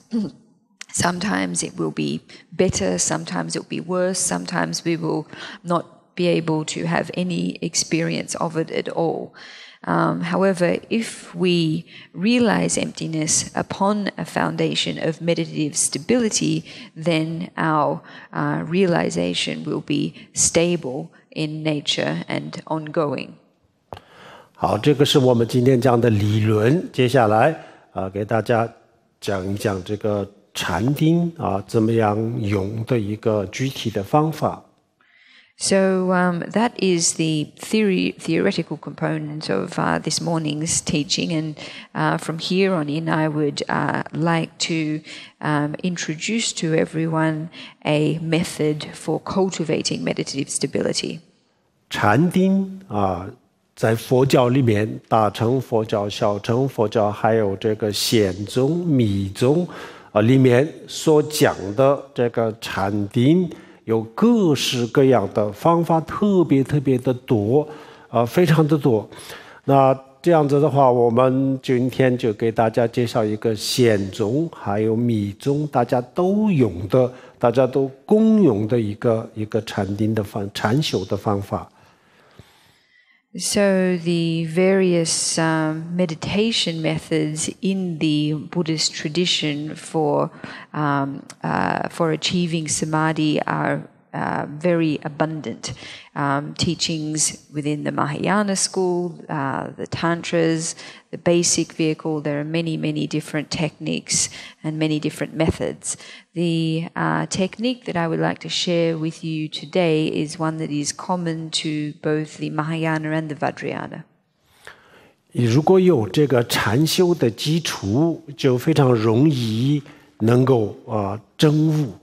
Speaker 2: it will be better, sometimes it will be worse, sometimes we will not be able to have any experience of it at all. However, if we realize emptiness upon a foundation of meditative stability, then our realization will be stable in nature and ongoing.
Speaker 1: 好，这个是我们今天讲的理论。接下来给大家讲一讲这个禅定怎么样用的一个具体的方法。
Speaker 2: So that is the theoretical component of this morning's teaching, and from here on in, I would like to introduce to everyone a method for cultivating meditative stability.
Speaker 1: 禅定在佛教里面，大乘佛教、小乘佛教，还有这个显宗、密宗里面所讲的这个禅定。有各式各样的方法，特别的多非常的多。那这样子的话，我们今天就给大家介绍一个显宗还有密宗大家都用的、大家都共用的一个禅定的禅修的方法。
Speaker 2: So the various meditation methods in the Buddhist tradition for achieving samadhi are very abundant. Teachings within the Mahayana school, the Tantras, the basic vehicle, there are many, many different techniques and many different methods. The technique that I would like to share with you today is one that is common to both the Mahayana and the Vajrayana.
Speaker 1: 如果有这个禅修的基础，就非常容易能够证悟。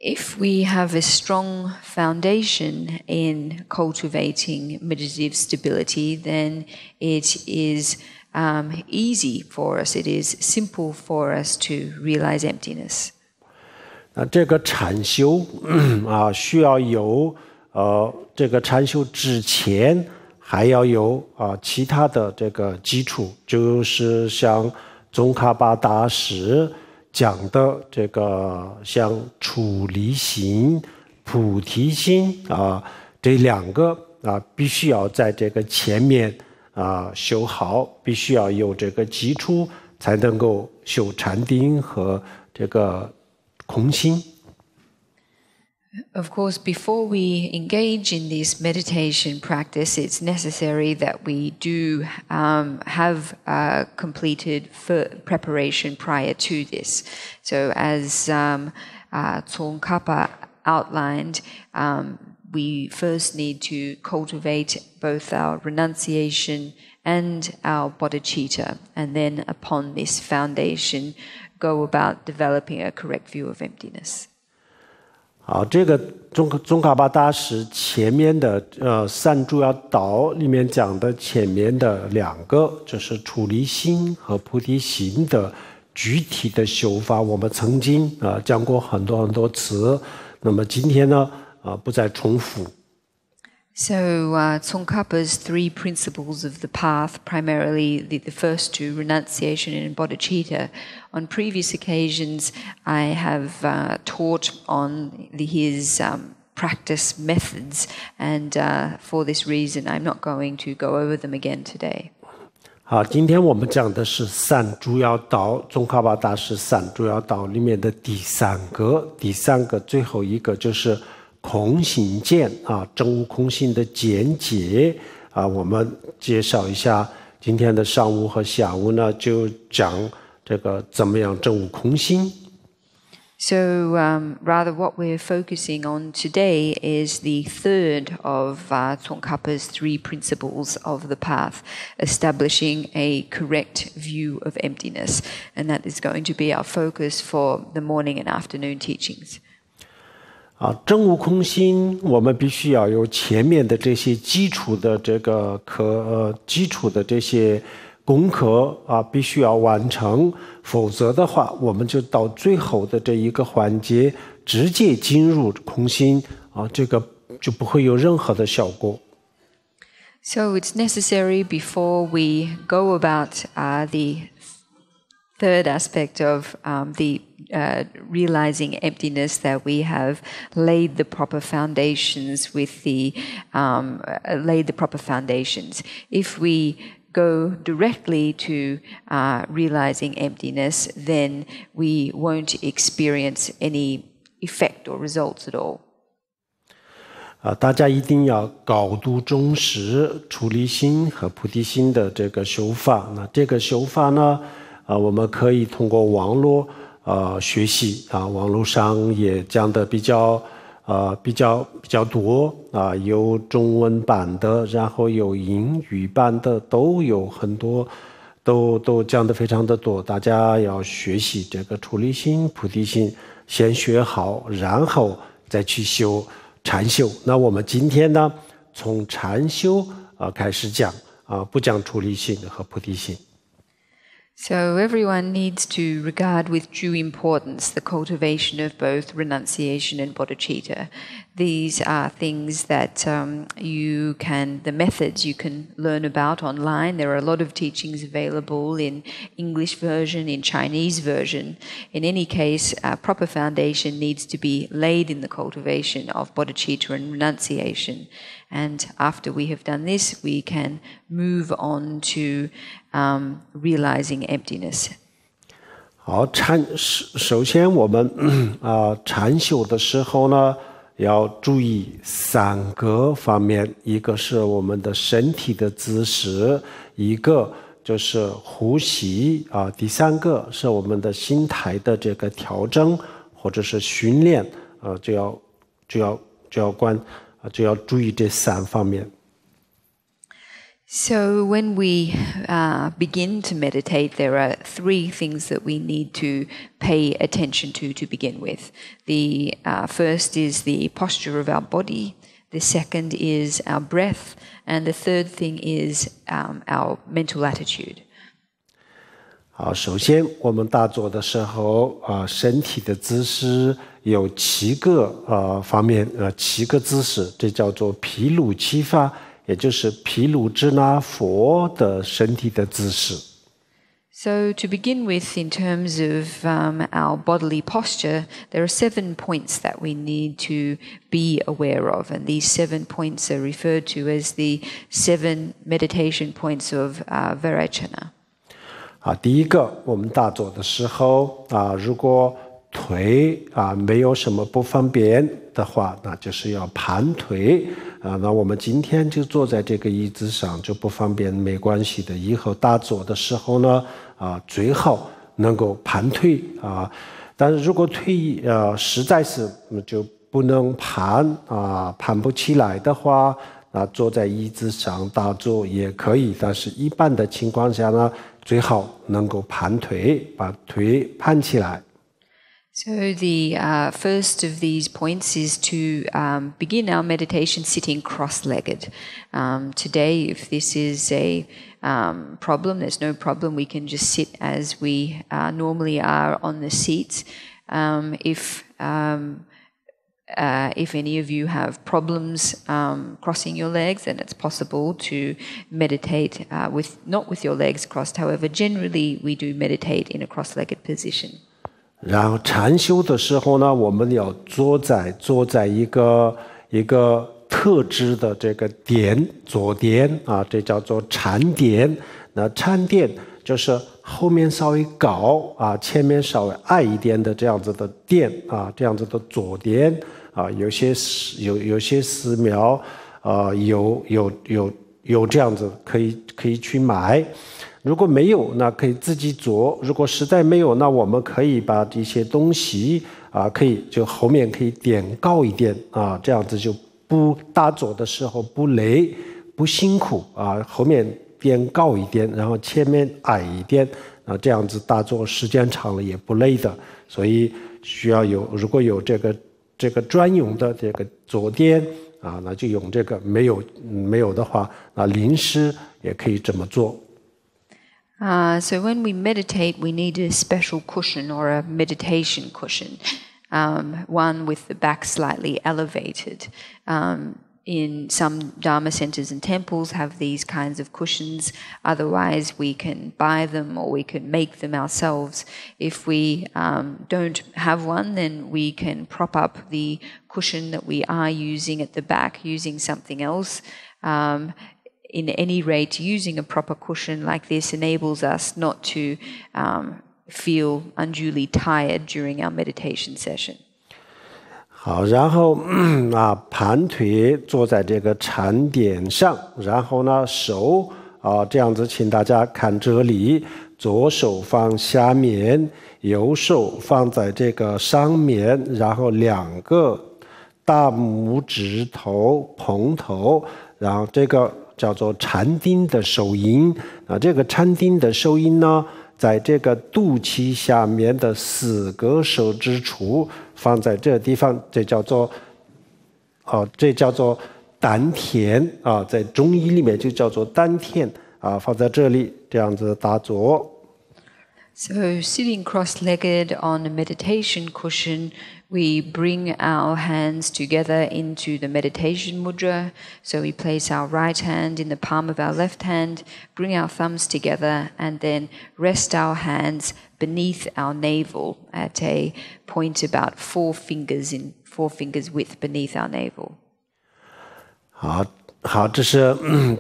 Speaker 2: If we have a strong foundation in cultivating meditative stability, then it is easy for us, it is simple for us to realize emptiness.
Speaker 1: 那这个禅修需要有这个禅修之前还要有其他的这个基础，就是像宗喀巴大师讲的这个像出离心、菩提心这两个必须要在这个前面修好，必须要有这个基础，才能够修禅定和这个空心。
Speaker 2: Of course, before we engage in this meditation practice, it's necessary that we do have completed preparation prior to this. So as Tsongkhapa outlined, we first need to cultivate both our renunciation and our bodhicitta, and then upon this foundation, go about developing a correct view of emptiness.
Speaker 1: 好，这个宗喀巴大师前面的三主要道里面讲的前面的两个，就是出离心和菩提心的具体的修法，我们曾经讲过很多很多次。那么今天呢，不再重复。
Speaker 2: So Tsongkhapa's three principles of the path, primarily the first two, renunciation and bodhicitta. On previous occasions, I have taught on his practice methods, and for this reason, I'm not going to go over them again today.
Speaker 1: 好，今天我们讲的是三主要道，宗喀巴大师三主要道里面的第三个最后一个就是空性见证悟空性的见解我们介绍一下。今天的上午和下午呢，就讲这个怎么样证悟空性。
Speaker 2: So rather what we're focusing on today is the third of Tsongkhapa's three principles of the path, establishing a correct view of emptiness. And that is going to be our focus for the morning and afternoon teachings.
Speaker 1: 证悟空心，我们必须要有前面的这些基础的这个基础的这些功课必须要完成，否则的话，我们就到最后的这一个环节直接进入空心这个就不会有任何的效果。
Speaker 2: So it's necessary before we go about the third aspect of the realizing emptiness, that we have laid the proper foundations with laid the proper foundations. If we go directly to realizing emptiness, then we won't experience any effect or results at all.
Speaker 1: 大家一定要高度重视出离心和菩提心的这个修法。那这个修法呢，我们可以通过网络学习网络上也讲的比较多有中文版的，然后有英语版的，都有很多，都讲的非常的多。大家要学习这个出离心、菩提心，先学好，然后再去修禅修。那我们今天呢，从禅修开始讲不讲出离心和菩提心。
Speaker 2: So everyone needs to regard with due importance the cultivation of both renunciation and bodhicitta. These are things that the methods you can learn about online. There are a lot of teachings available in English version, in Chinese version. In any case, a proper foundation needs to be laid in the cultivation of bodhicitta and renunciation. And after we have done this, we can move on to realizing emptiness.
Speaker 1: 好，首先我们禅修的时候呢，要注意3个方面，一个是我们的身体的姿势，一个就是呼吸第3个是我们的心态的这个调整或者是训练就要注意这3方面。
Speaker 2: So when we begin to meditate, there are 3 things that we need to pay attention to begin with. The first is the posture of our body. The second is our breath. And the third thing is our mental attitude.
Speaker 1: 好，首先我们打坐的时候身体的姿势有7个方面7个姿势，这叫做毗卢七法，也就是毗卢支那佛的身体的姿势。
Speaker 2: So to begin with, in terms of our bodily posture, there are 7 points that we need to be aware of, and these 7 points are referred to as the 7 meditation points of Vairocana.
Speaker 1: 第一个，我们打坐的时候如果腿没有什么不方便的话，那就是要盘腿那我们今天就坐在这个椅子上就不方便，没关系的。以后打坐的时候呢最好能够盘腿但是如果腿实在是就不能盘不起来的话，坐在椅子上打坐也可以，但是一般的情况下呢，最好能够盘腿，把腿盘起来。
Speaker 2: So the first of these points is to begin our meditation sitting cross-legged. Today, if this is a problem, there's no problem. We can just sit as we normally are on the seats. If any of you have problems crossing your legs, then it's possible to meditate not with your legs crossed. However, generally we do meditate in a cross-legged position.
Speaker 1: 然后禅修的时候呢，我们要坐在一个特制的这个坐垫这叫做禅垫。那禅垫就是后面稍微高前面稍微矮一点的这样子的垫这样子的坐垫有些寺庙有这样子可以去买。如果没有，那可以自己做。如果实在没有，那我们可以把这些东西可以就后面可以垫高一点这样子就不打坐的时候不累不辛苦后面垫高一点，然后前面矮一点这样子打坐时间长了也不累的。所以需要如果有这个专用的这个坐垫那就用这个。没有的话，那临时也可以这么做。
Speaker 2: So when we meditate, we need a special cushion or a meditation cushion, one with the back slightly elevated. In some Dharma centers and temples have these kinds of cushions. Otherwise, we can buy them or we can make them ourselves. If we don't have one, then we can prop up the cushion that we are using at the back using something else. In any rate, using a proper cushion like this enables us not to feel unduly tired during our meditation session.
Speaker 1: 好，然后盘腿坐在这个禅垫上，然后呢手这样子，请大家看这里，左手放下面，右手放在这个上面，然后2个大拇指头碰头，然后这个叫做禅定的手印这个禅定的手印呢，在这个肚脐下面的4个手指处放在这个地方，这叫做丹田在中医里面就叫做丹田放在这里这样子打坐。
Speaker 2: So sitting cross-legged on a meditation cushion, we bring our hands together into the meditation mudra. So we place our right hand in the palm of our left hand, bring our thumbs together, and then rest our hands beneath our navel at a point about 4 fingers width beneath our navel.
Speaker 1: 好，这是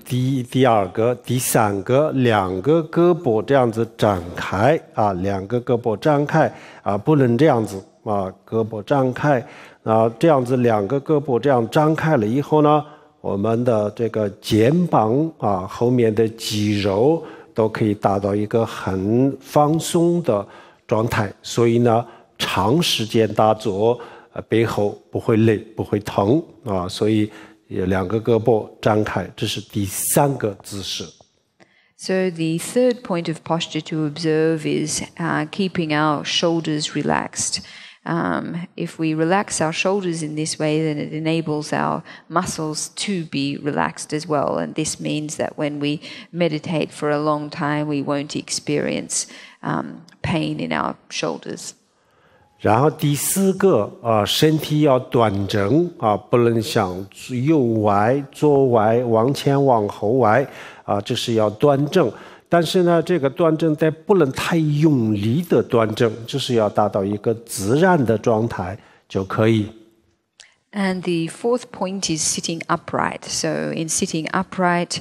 Speaker 1: 第二个，第三个，两个胳膊这样子展开啊，两个胳膊张开啊，不能这样子啊，胳膊张开啊，这样子两个胳膊这样张开了以后呢，我们的这个肩膀啊后面的肌肉都可以达到一个很放松的状态，所以呢，长时间打坐背后不会累，不会疼啊，所以。有两个胳膊张开，这是第三个姿势。
Speaker 2: So the third point of posture to observe is keeping our shoulders relaxed. If we relax our shoulders in this way, then it enables our muscles to be relaxed as well. And this means that when we meditate for a long time, we won't experience pain in our shoulders.
Speaker 1: 然后第四个身体要端正啊，不能向右歪、左歪、往前往后歪啊，这是要端正。但是呢，这个端正但不能太用力的端正，就是要达到一个自然的状态就可以。
Speaker 2: And the fourth point is sitting upright. So in sitting upright,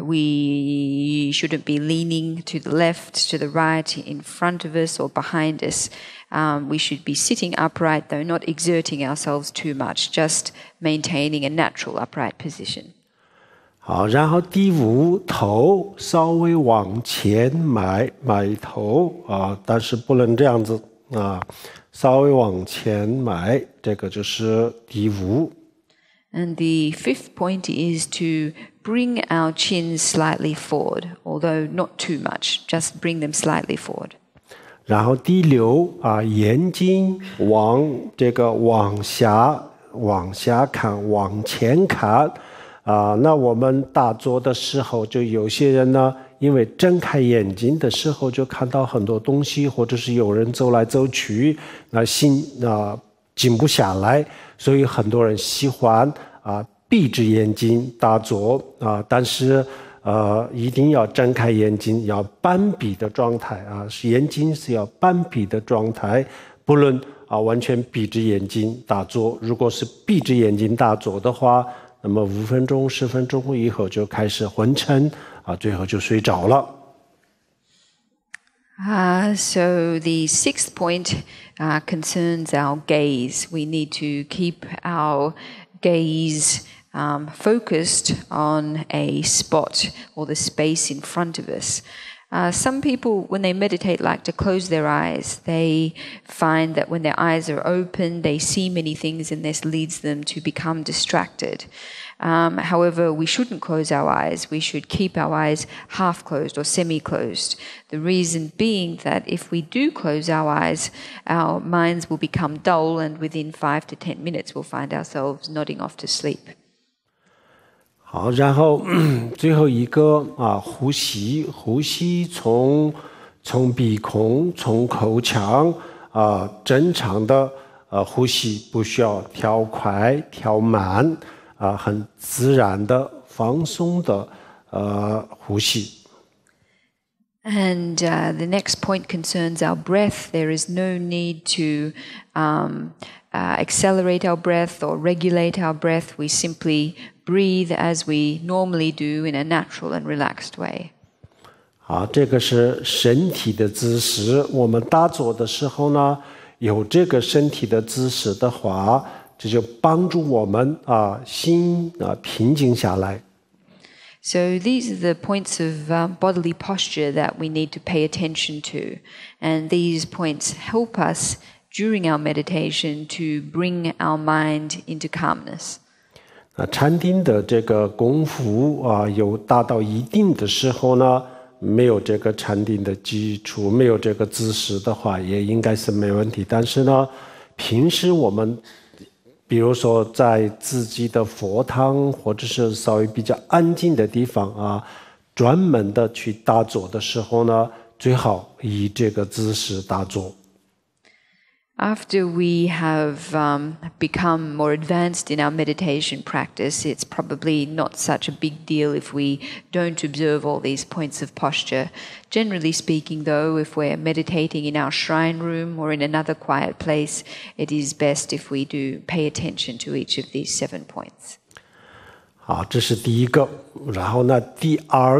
Speaker 2: we shouldn't be leaning to the left, to the right, in front of us or behind us. We should be sitting upright, though not exerting ourselves too much, just maintaining a natural upright position.
Speaker 1: 好，然后第五，头稍微往前埋头啊，但是不能这样子啊。稍微往前埋，这个就是第五。
Speaker 2: And the fifth point is to bring our chins slightly forward, although not too much, just bring them slightly forward.
Speaker 1: 然后第六眼睛往下看，往前看那我们打坐的时候，就有些人呢。因为睁开眼睛的时候就看到很多东西，或者是有人走来走去，心静不下来，所以很多人喜欢闭着眼睛打坐但是一定要睁开眼睛，要半闭的状态眼睛是要半闭的状态，不能完全闭着眼睛打坐。如果是闭着眼睛打坐的话，那么5分钟、10分钟以后就开始昏沉最后就睡着了。
Speaker 2: So the sixth point concerns our gaze. We need to keep our gaze focused on a spot or the space in front of us. Some people, when they meditate, like to close their eyes. They find that when their eyes are open, they see many things, and this leads them to become distracted. However, we shouldn't close our eyes. We should keep our eyes half closed or semi-closed. The reason being that if we do close our eyes, our minds will become dull, and within 5 to 10 minutes, we'll find ourselves nodding off to sleep.
Speaker 1: 好，然后最后一个呼吸从鼻孔、从口腔正常的呼吸，不需要调快、调慢很自然的、放松的呼吸。
Speaker 2: And the next point concerns our breath. There is no need to accelerate our breath or regulate our breath. We simply breathe as we normally do in a natural and relaxed way.
Speaker 1: 好，这个是身体的姿势。我们打坐的时候呢，有这个身体的姿势的话，这就帮助我们心平静下来。
Speaker 2: So these are the points of bodily posture that we need to pay attention to. And these points help us during our meditation to bring our mind into calmness.
Speaker 1: 禅定的这个功夫有达到一定的时候呢，没有这个禅定的基础，没有这个姿势的话，也应该是没问题。但是呢，平时我们比如说在自己的佛堂或者是稍微比较安静的地方专门的去打坐的时候呢，最好以这个姿势打坐。
Speaker 2: After we have become more advanced in our meditation practice, it's probably not such a big deal if we don't observe all these points of posture. Generally speaking, though, if we're meditating in our shrine room or in another quiet place, it is best if we do pay attention to each of these 7 points.
Speaker 1: 好，这是第一个。然后呢，第二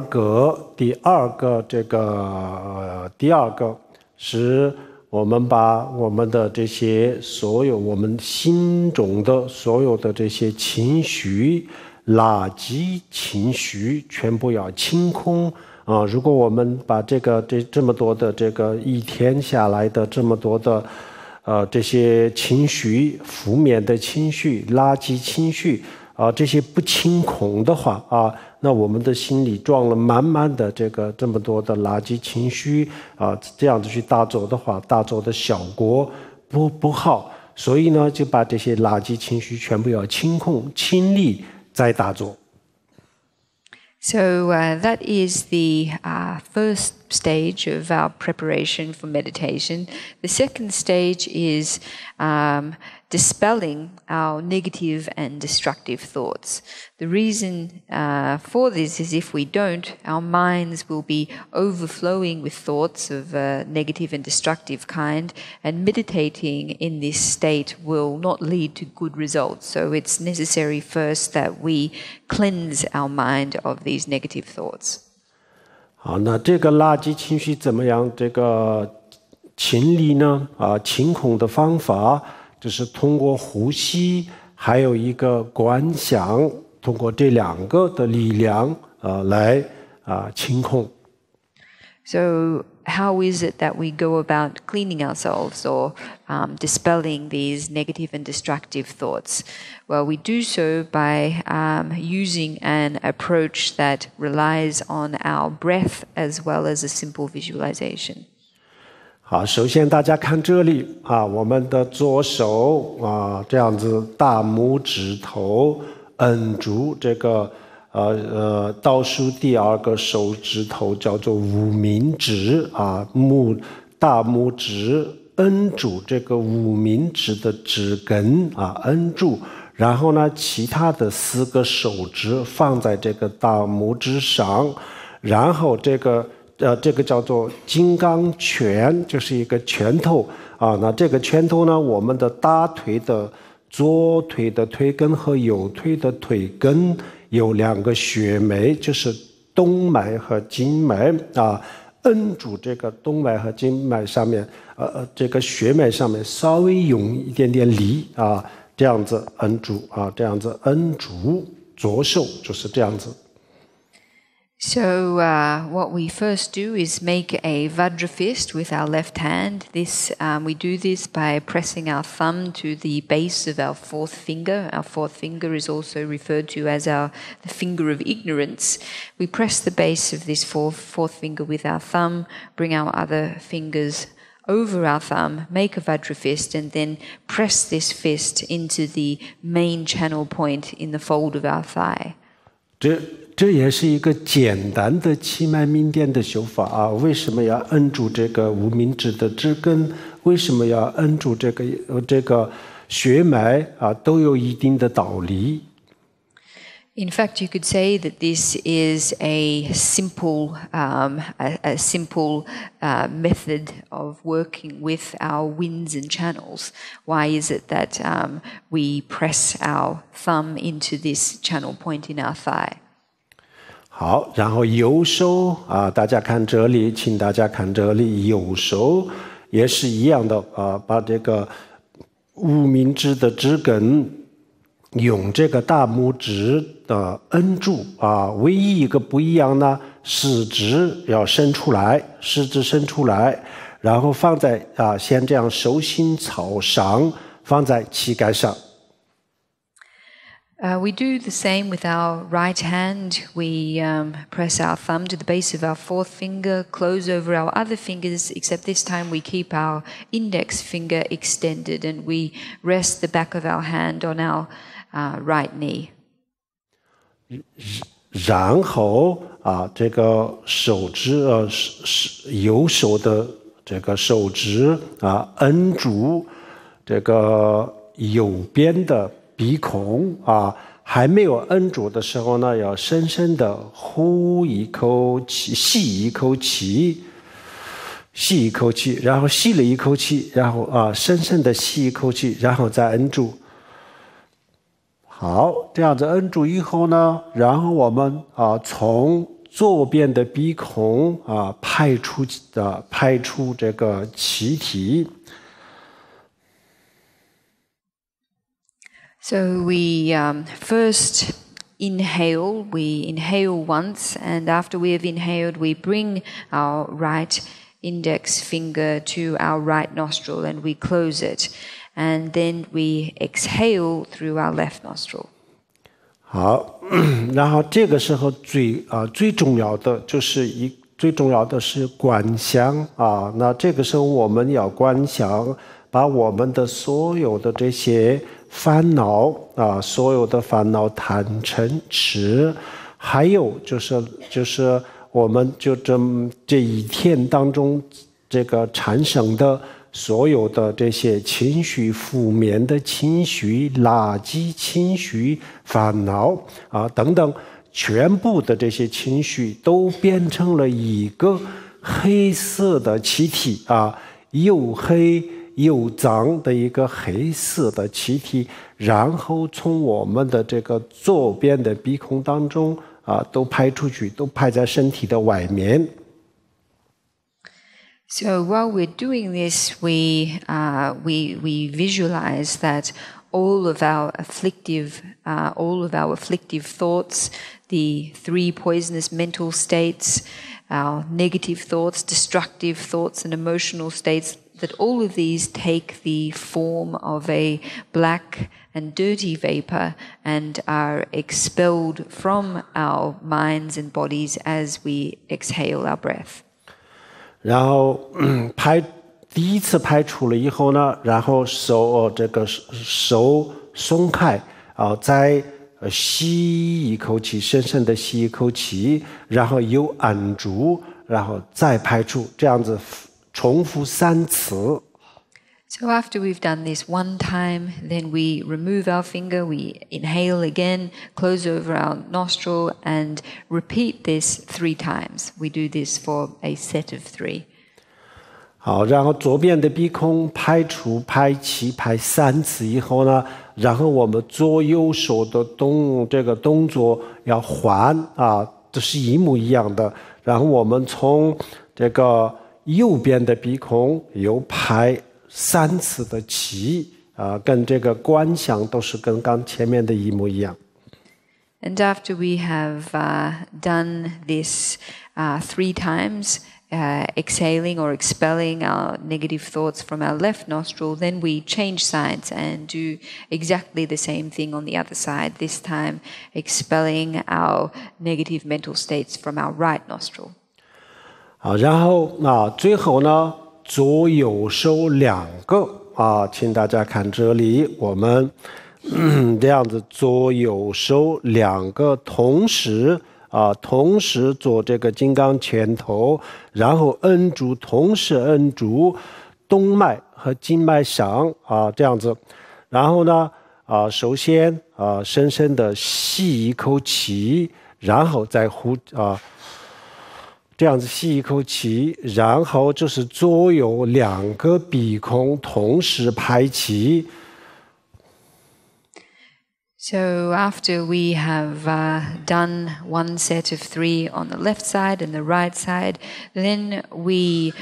Speaker 1: 个是我们把我们的这些所有我们心中的所有的这些情绪、垃圾情绪全部要清空啊！如果我们把这么多的这个一天下来的这么多的这些情绪、负面的情绪、垃圾情绪这些不清空的话那我们的心里装了满满的这么多的垃圾情绪这样子去打坐的话，打坐的效果不好，所以呢，就把这些垃圾情绪全部要清空、清理再打坐。
Speaker 2: So that is the first stage of our preparation for meditation. The second stage is dispelling our negative and destructive thoughts. The reason for this is if we don't, our minds will be overflowing with thoughts of a negative and destructive kind, and meditating in this state will not lead to good results. So it's necessary first that we cleanse our mind of these negative thoughts.
Speaker 1: 好，那这个垃圾情绪怎么样清理呢？清空的方法就是通过呼吸，还有一个观想，通过这2个的力量来清空。
Speaker 2: So how is it that we go about cleaning ourselves or dispelling these negative and destructive thoughts? Well, we do so by using an approach that relies on our breath as well as a simple visualization.
Speaker 1: 好，首先大家看这里我们的左手这样子大拇指头摁住这个倒数第2个手指头叫做无名指大拇指摁住这个无名指的指根摁住，然后呢，其他的4个手指放在这个大拇指上，然后这个叫做金刚拳，就是一个拳头那这个拳头呢，我们的大腿的左腿的腿根和右腿的腿根有2个血脉，就是动脉和静脉摁住这个动脉和静脉上面这个血脉上面稍微用一点点力这样子摁住这样子摁住，左手就是这样子。
Speaker 2: So what we first do is make a Vajra fist with our left hand. We do this by pressing our thumb to the base of our 4th finger. Our 4th finger is also referred to as the finger of ignorance. We press the base of this fourth finger with our thumb, bring our other fingers over our thumb, make a Vajra fist, and then press this fist into the main channel point in the fold of our thigh.
Speaker 1: 这也是一个简单的气脉明点的修法为什么要摁住这个无名指的指根？为什么要摁住这个血脉都有一定的道理。
Speaker 2: In fact, you could say that this is a simple method of working with our winds and channels. Why is it that we press our thumb into this channel point in our thigh?
Speaker 1: 好，然后右手大家看这里，请大家看这里，右手也是一样的把这个无名指的指根用这个大拇指的摁住唯一一个不一样呢，食指要伸出来，然后放在先这样手心朝上，放在膝盖上。
Speaker 2: We do the same with our right hand. We press our thumb to the base of our 4th finger, close over our other fingers, except this time we keep our index finger extended and we rest the back of our hand on our right knee.
Speaker 1: 然后这个手指右手的这个手指摁住这个右边的鼻孔还没有摁住的时候呢，要深深的呼一口气，吸一口气，然后吸了一口气，然后深深的吸一口气，然后再摁住。好，这样子摁住以后呢，然后我们从左边的鼻孔排出这个气体。
Speaker 2: So we first inhale. We inhale once, and after we have inhaled, we bring our right index finger to our right nostril and we close it. And then we exhale through our left nostril.
Speaker 1: 好，然后这个时候最重要的是观想那这个时候我们要观想，把我们的所有的这些烦恼所有的烦恼贪嗔痴，还有就是我们就这一天当中这个产生的所有的这些情绪，负面的情绪、垃圾情绪、烦恼等等，全部的这些情绪都变成了一个黑色的气体又黑又脏的一个黑色的气体，然后从我们的这个左边的鼻孔当中都排出去，都排在身体的外面。
Speaker 2: So while we're doing this, we visualize that all of our afflictive thoughts, the 3 poisonous mental states, our negative thoughts, destructive thoughts, and emotional states, that all of these take the form of a black and dirty vapor and are expelled from our minds and bodies as we exhale our breath.
Speaker 1: 然后第一次排出了以后呢，然后手松开再吸一口气，深深的吸一口气，然后又按住，然后再排出，这样子重复3次。
Speaker 2: So after we've done this 1 time, then we remove our finger, we inhale again, close over our nostril, and repeat this 3 times. We do this for a set of 3.
Speaker 1: 好，然后左边的鼻孔排气排3次以后呢，然后我们左右手的这个动作要换这是一模一样的。然后我们从这个右边的鼻孔又排3次的气跟这个观想都是跟刚前面的一模一样。
Speaker 2: And after we have done this 3 times, exhaling or expelling our negative thoughts from our left nostril, then we change sides and do exactly the same thing on the other side, this time expelling our negative mental states from our right nostril.
Speaker 1: 好，然后最后呢，左右手2个请大家看这里，我们这样子左右手2个同时做这个金刚拳头，然后同时摁住动脉和静脉上这样子，然后呢首先深深的吸一口气，然后再这样子吸一口气，然后就是左右2个鼻孔同时排气。
Speaker 2: So after we have done 1 set of 3 on the left side and the right side, then we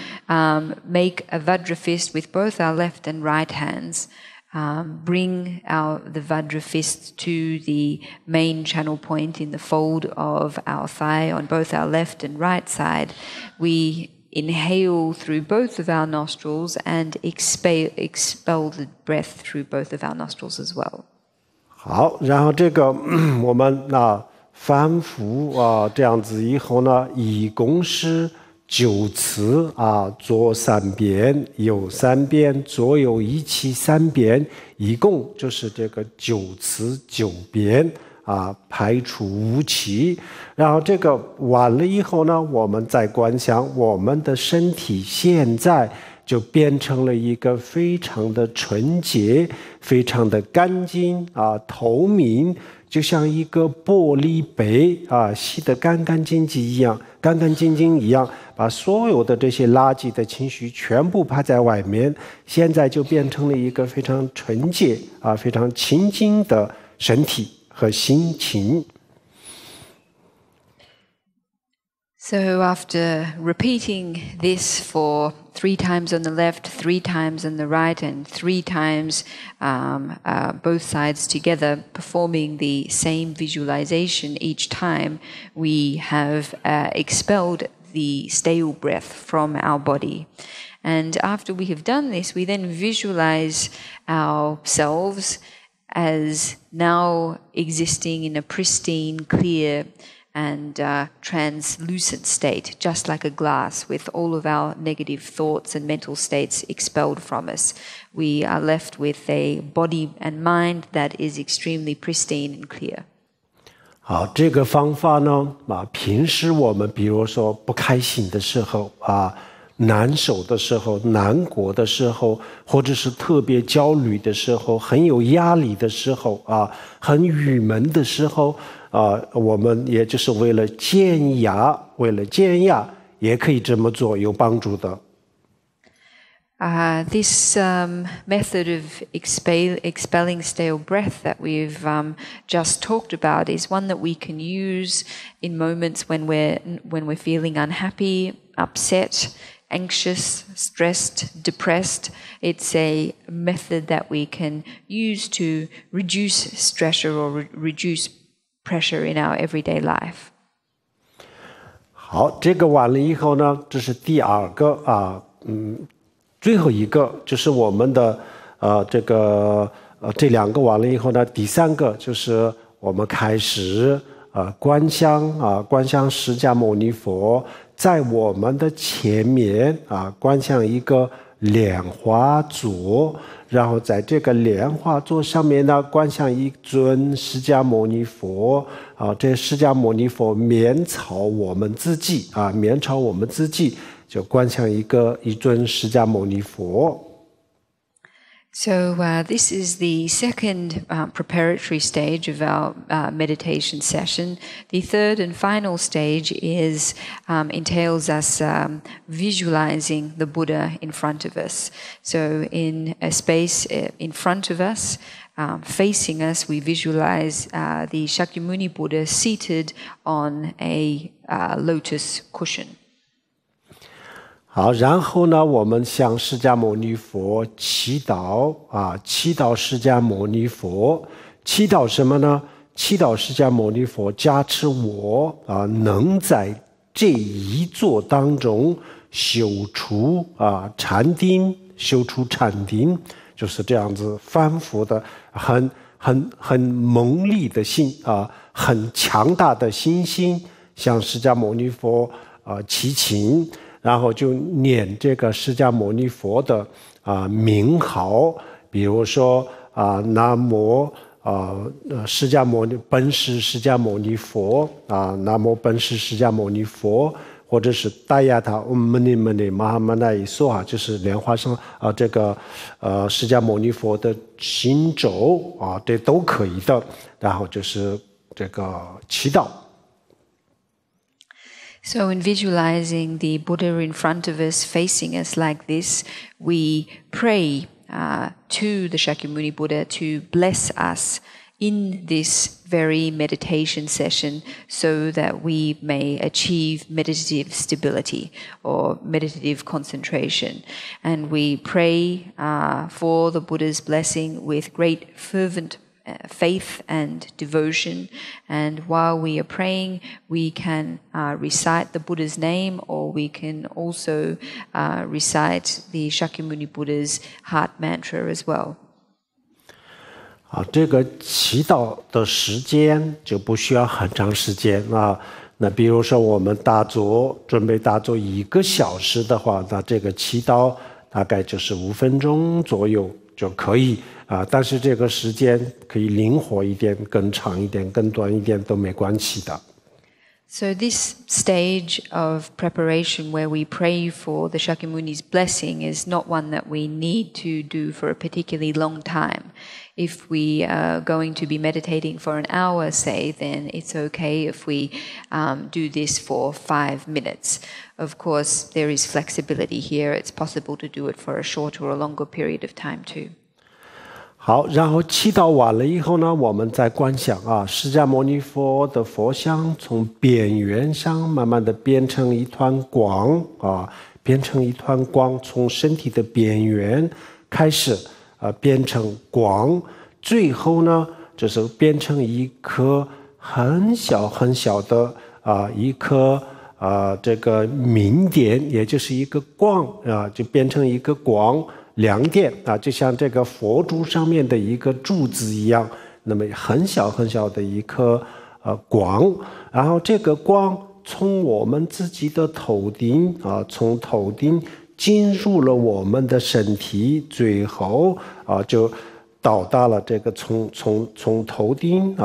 Speaker 2: make a Vajra fist with both our left and right hands. Bring the Vajra fist to the main channel point in the fold of our thigh on both our left and right side. We inhale through both of our nostrils and expel the breath through both of our nostrils as well.
Speaker 1: 好，然后这个我们反复这样子以后呢，一共是9次左3遍，右3遍，左右一起3遍，一共就是这个9次9遍排除污气。然后这个完了以后呢，我们再观想我们的身体现在就变成了一个非常的纯洁、非常的干净透明，就像一个玻璃杯洗得干干净净一样，把所有的这些垃圾的情绪全部排在外面，现在就变成了一个非常纯洁非常清净的身体和心情。
Speaker 2: So after repeating this for 3 times on the left, 3 times on the right, and 3 times both sides together, performing the same visualization each time, we have expelled the stale breath from our body. And after we have done this, we then visualize ourselves as now existing in a pristine, clear, and translucent state, just like a glass, with all of our negative thoughts and mental states expelled from us. We are left with a body and mind that is extremely pristine and clear.
Speaker 1: 好，这个方法呢，平时我们比如说不开心的时候难受的时候、难过的时候，或者是特别焦虑的时候、很有压力的时候很郁闷的时候我们也就是为了减压，也可以这么做，有帮助的。
Speaker 2: This method of expelling stale breath that we've just talked about is one that we can use in moments when we're feeling unhappy, upset, anxious, stressed, depressed. It's a method that we can use to reduce stress or reduce pressure in our everyday life.
Speaker 1: 好，这个完了以后呢，这是第二个最后一个就是我们的这2个完了以后呢，第3个就是我们开始观想释迦牟尼佛在我们的前面观想一个莲花座，然后在这个莲花座上面呢，观想一尊释迦牟尼佛这释迦牟尼佛面朝我们自己就观想一尊释迦牟尼佛。
Speaker 2: So this is the second preparatory stage of our meditation session. The third and final stage entails us visualizing the Buddha in front of us. So in a space in front of us, facing us, we visualize the Shakyamuni Buddha seated on a lotus cushion.
Speaker 1: 好，然后呢，我们向释迦牟尼佛祈祷祈祷释迦牟尼佛，祈祷什么呢？祈祷释迦牟尼佛加持我能在这一座当中修出禅定，就是这样子反复的，很猛烈的心很强大的信心，向释迦牟尼佛祈请。然后就念这个释迦牟尼佛的名号，比如说南无释迦牟尼本师释迦牟尼佛南无本师释迦牟尼佛，或者是达雅他们尼玛哈曼那一说就是莲花上这个释迦牟尼佛的心咒这都可以的。然后就是这个祈祷。
Speaker 2: So in visualizing the Buddha in front of us, facing us like this, we pray to the Shakyamuni Buddha to bless us in this very meditation session so that we may achieve meditative stability or meditative concentration. And we pray for the Buddha's blessing with great fervent faith and devotion, and while we are praying we can recite the Buddha's name, or we can also recite the Shakyamuni Buddha's heart mantra as well.
Speaker 1: 这个祈祷的时间就不需要很长时间那比如说我们准备打坐1个小时的话，那这个祈祷大概就是5分钟左右就可以但是这个时间可以灵活一点，更长一点，更短一点都没关系的。
Speaker 2: So this stage of preparation where we pray for the Shakyamuni's blessing is not one that we need to do for a particularly long time. If we are going to be meditating for an hour, say, then it's okay if we do this for 5 minutes. Of course, there is flexibility here. It's possible to do it for a shorter or longer period of time too.
Speaker 1: 好，然后祈祷完了以后呢，我们再观想释迦牟尼佛的佛像从边缘上慢慢的变成一团光变成一团光，从身体的边缘开始变成光，最后呢就是变成一颗很小很小的一颗这个明点，也就是一个光就变成一个光亮点就像这个佛珠上面的一个柱子一样，那么很小很小的一颗光，然后这个光从我们自己的头顶从头顶进入了我们的身体，最后就到达了这个从头顶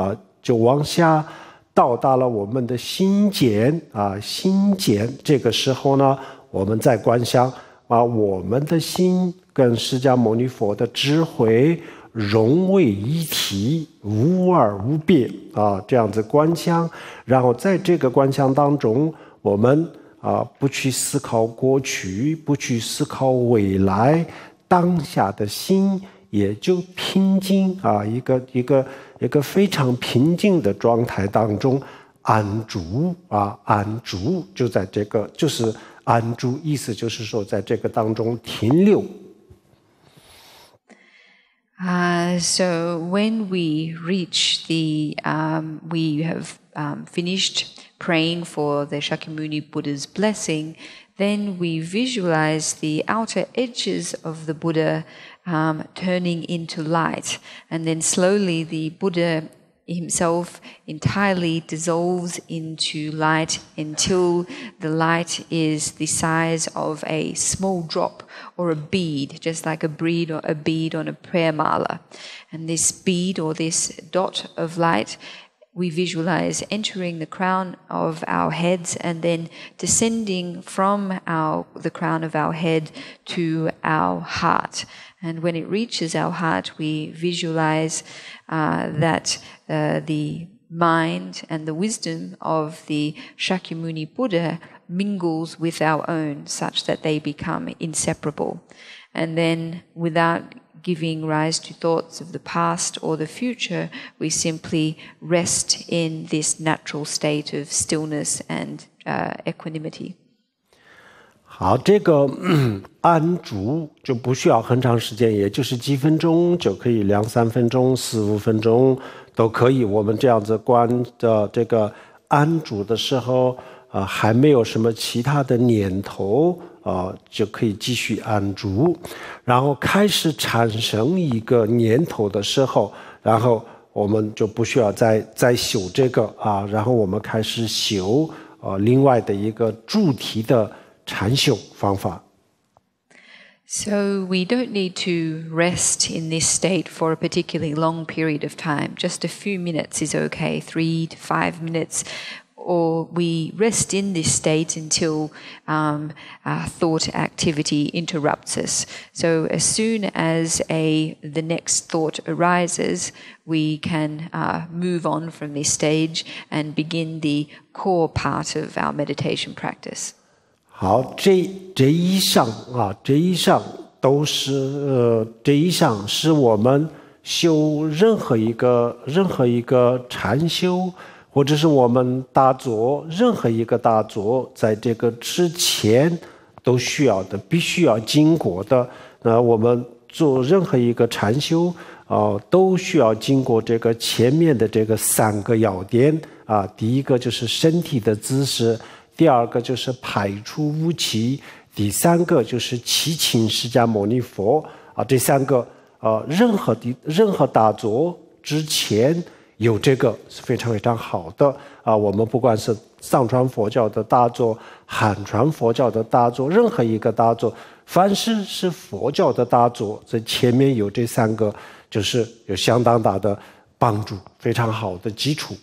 Speaker 1: 就往下到达了我们的心间心间。这个时候呢，我们再观想我们的心跟释迦牟尼佛的智慧融为一体，无二无别这样子观想。然后在这个观想当中，我们不去思考过去，不去思考未来，当下的心也就平静一个非常平静的状态当中安住安住，就在这个就是安住，意思就是说在这个当中停留。
Speaker 2: So when we reach we have finished praying for the Shakyamuni Buddha's blessing, then we visualize the outer edges of the Buddha turning into light, and then slowly the Buddha himself entirely dissolves into light until the light is the size of a small drop or a bead, just like a bead on a prayer mala. And this bead or this dot of light we visualize entering the crown of our heads and then descending from the crown of our head to our heart. And when it reaches our heart, we visualize that the mind and the wisdom of the Shakyamuni Buddha mingles with our own such that they become inseparable. And then without giving rise to thoughts of the past or the future, we simply rest in this natural state of stillness and equanimity.
Speaker 1: 好，这个安住就不需要很长时间，也就是几分钟就可以，2、3分钟、4、5分钟都可以。我们这样子观的这个安住的时候，还没有什么其他的念头就可以继续安住。然后开始产生一个念头的时候，然后我们就不需要再修这个然后我们开始修另外的一个主题的禅修方法。
Speaker 2: So we don't need to rest in this state for a particularly long period of time. Just a few minutes is okay, 3 to 5 minutes. Or we rest in this state until thought activity interrupts us. So as soon as the next thought arises, we can move on from this stage and begin the core part of our meditation practice.
Speaker 1: 好，这一项都是这一项是我们修任何一个禅修。或者是我们打坐，任何一个打坐，在这个之前都需要的，必须要经过的。那我们做任何一个禅修都需要经过这个前面的这个3个要点第一个就是身体的姿势，第二个就是排除污气，第3个就是祈请释迦牟尼佛这3个任何打坐之前有这个是非常非常好的我们不管是藏传佛教的大作、汉传佛教的大作，任何一个大作，凡是佛教的大作，在前面有这3个，就是有相当大的帮助，非常好的基础。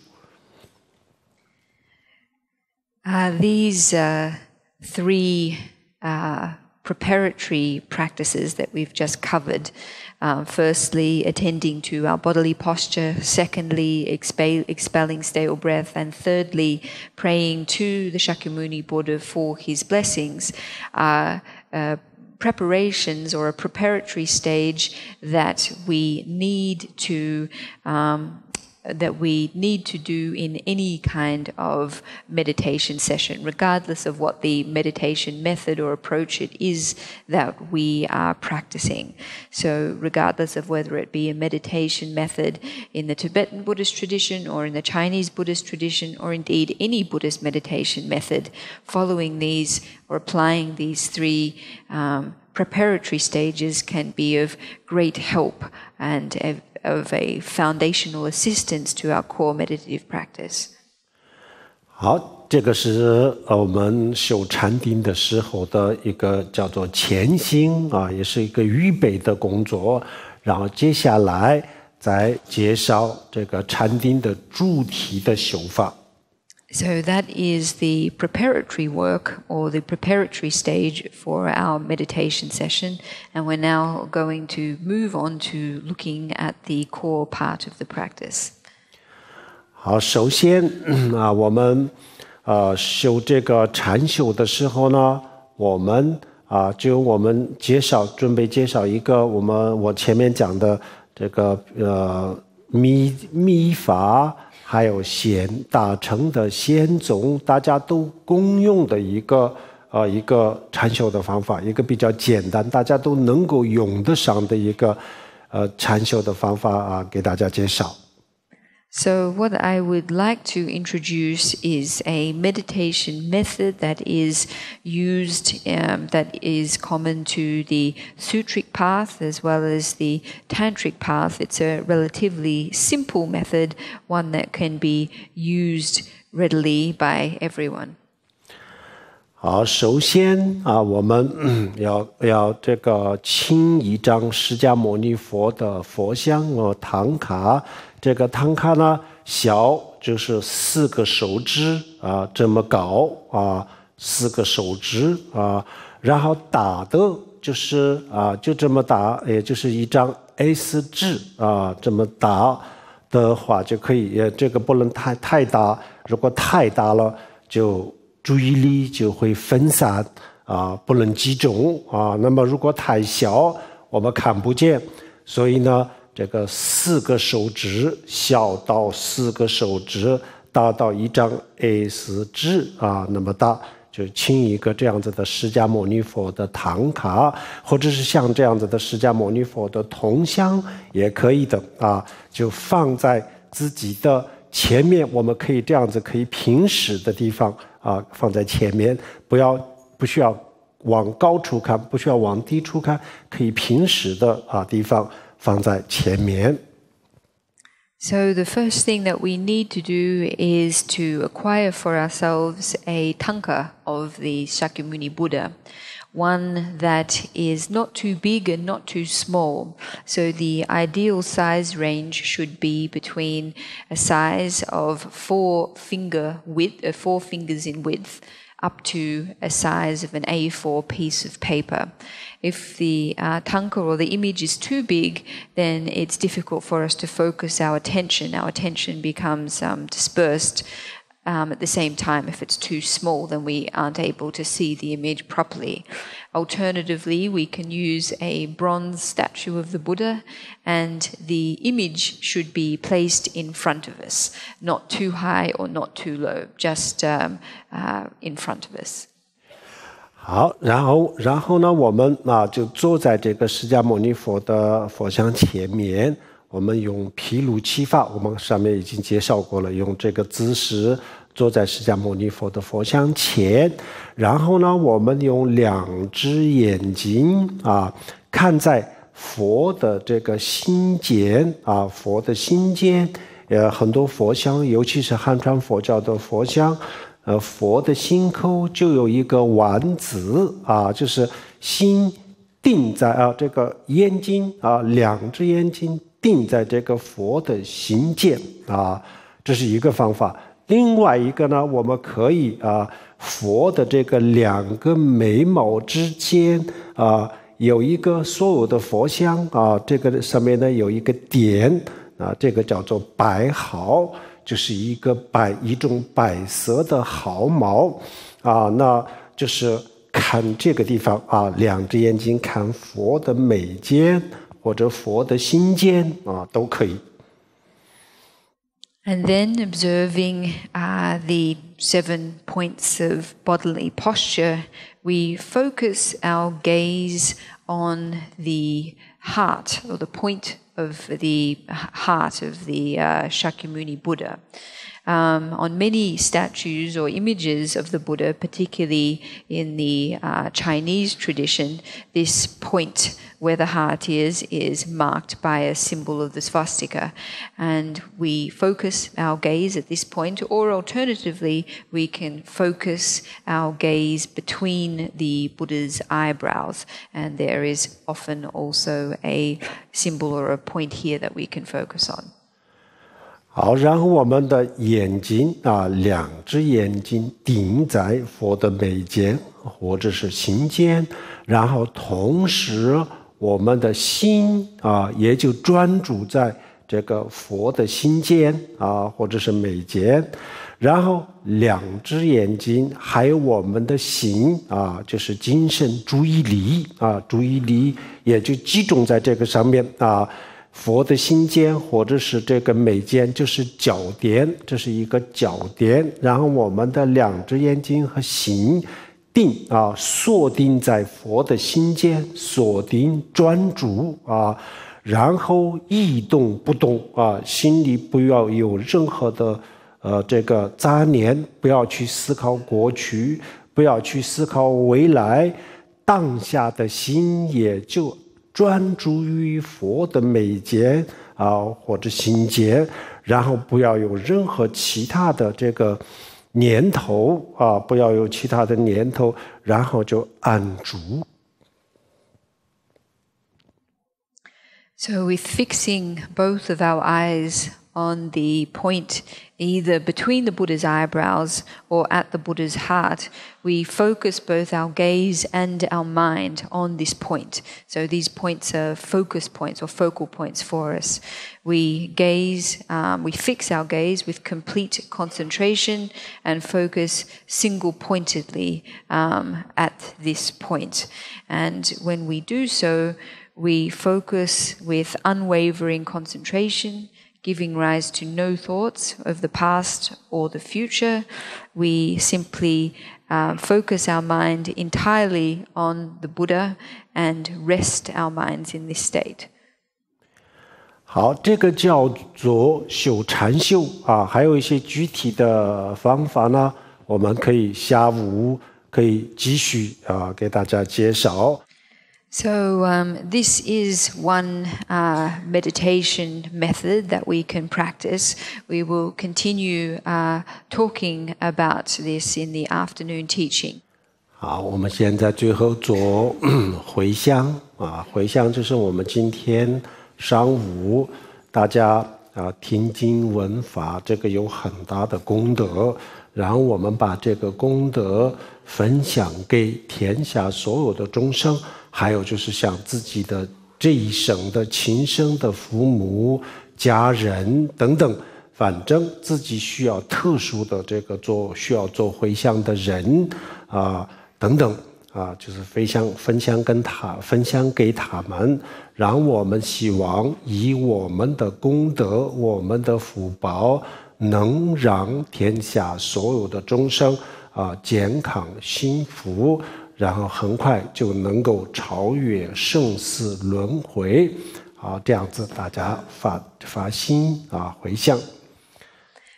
Speaker 2: These three preparatory practices that we've just covered. Firstly, attending to our bodily posture. Secondly, expelling stale breath. And thirdly, praying to the Shakyamuni Buddha for his blessings. Preparations or a preparatory stage that we need to do in any kind of meditation session, regardless of what the meditation method or approach it is that we are practicing. So regardless of whether it be a meditation method in the Tibetan Buddhist tradition or in the Chinese Buddhist tradition, or indeed any Buddhist meditation method, following these or applying these three preparatory stages can be of great help and of a foundational assistance to our core meditative practice.
Speaker 1: 好，这个是我们修禅定的时候的一个叫做前行也是一个预备的工作。然后接下来再介绍这个禅定的主体的修法。
Speaker 2: So that is the preparatory work or the preparatory stage for our meditation session, and we're now going to move on to looking at the core part of the practice.
Speaker 1: 好，首先我们修这个禅修的时候呢，我们准备介绍一个我前面讲的这个密法。还有大乘的显宗，大家都共用的一个禅修的方法，一个比较简单，大家都能够用得上的一个禅修的方法给大家介绍。
Speaker 2: So what I would like to introduce is a meditation method that is used, that is common to the sutric path as well as the tantric path. It's a relatively simple method, one that can be used readily by everyone.
Speaker 1: 好，首先我们要这个请一张释迦牟尼佛的佛像唐卡。这个唐卡呢，小就是4个手指这么高4个手指然后大的就是就这么大，也就是一张 A4 纸这么大的话就可以，这个不能太大，如果太大了就注意力就会分散不能集中那么如果太小我们看不见，所以呢这个4个手指小到4个手指大到一张 A4 纸那么大，就请一个这样子的释迦牟尼佛的唐卡，或者是像这样子的释迦牟尼佛的铜像也可以的就放在自己的前面，我们可以这样子可以平视的地方放在前面，不需要往高处看，不需要往低处看，可以平视的地方放在前面。
Speaker 2: So the first thing that we need to do is to acquire for ourselves a tanka of the Shakyamuni Buddha, one that is not too big and not too small. So the ideal size range should be between a size of 4 fingers in width up to a size of an A4 piece of paper. If the tanka or the image is too big, then it's difficult for us to focus our attention. Our attention becomes dispersed. At the same time, if it's too small, then we aren't able to see the image properly. Alternatively, we can use a bronze statue of the Buddha, and the image should be placed in front of us, not too high or not too low, just in front of us.
Speaker 1: 好，然后呢，我们就坐在这个释迦牟尼佛的佛像前面。我们用毗卢七法，我们上面已经介绍过了，用这个姿势坐在释迦牟尼佛的佛像前，然后呢，我们用2只眼睛看在佛的这个心间佛的心间很多佛像，尤其是汉传佛教的佛像，佛的心口就有一个丸子啊，就是心定在这个眼睛两只眼睛定在这个佛的心间啊，这是一个方法。另外一个呢，我们可以佛的这个两个眉毛之间有一个所有的佛像这个上面呢有一个点这个叫做白毫，就是一种白色的毫毛那就是看这个地方两只眼睛看佛的眉间或者佛的心间都可以。
Speaker 2: And then observing the 7 points of bodily posture, we focus our gaze on the heart, or the point of the heart of the Shakyamuni Buddha. On many statues or images of the Buddha, particularly in the Chinese tradition, this point where the heart is marked by a symbol of the swastika. And we focus our gaze at this point, or alternatively, we can focus our gaze between the Buddha's eyebrows. And there is often also a symbol or a point here that we can focus on.
Speaker 1: 好，然后我们的眼睛两只眼睛顶在佛的眉间或者是心间，然后同时我们的心也就专注在这个佛的心间或者是眉间，然后两只眼睛还有我们的心就是精神注意力注意力也就集中在这个上面佛的心间或者是这个眉间就是角点，这是一个角点，然后我们的两只眼睛和心锁定在佛的心间，锁定专注然后一动不动心里不要有任何的这个杂念，不要去思考过去，不要去思考未来，当下的心也就专注于佛的眉间或者心间，然后不要有任何其他的这个念头不要有其他的念头，然后就安住。
Speaker 2: So with fixing both of our eyes on the point either between the Buddha's eyebrows or at the Buddha's heart, we focus both our gaze and our mind on this point. So these points are focus points or focal points for us. We fix our gaze with complete concentration and focus single-pointedly at this point. And when we do so, we focus with unwavering concentration, giving rise to no thoughts of the past or the future. We simply focus our mind entirely on the Buddha and rest our minds in this state.
Speaker 1: 好，这个叫做修禅修还有一些具体的方法呢，我们可以下午可以继续给大家介绍。
Speaker 2: So this is one meditation method that we can practice. We will continue talking about this in the afternoon teaching.
Speaker 1: 好，我们现在最后做回向回向就是我们今天上午大家听经闻法，这个有很大的功德，然后我们把这个功德分享给天下所有的众生，还有就是像自己的这一生的亲生的父母、家人等等，反正自己需要特殊的这个需要做回向的人等等就是分享给他们，让我们希望以我们的功德、我们的福报，能让天下所有的众生健康幸福，然后很快就能够超越生死轮回这样子大家发心回向。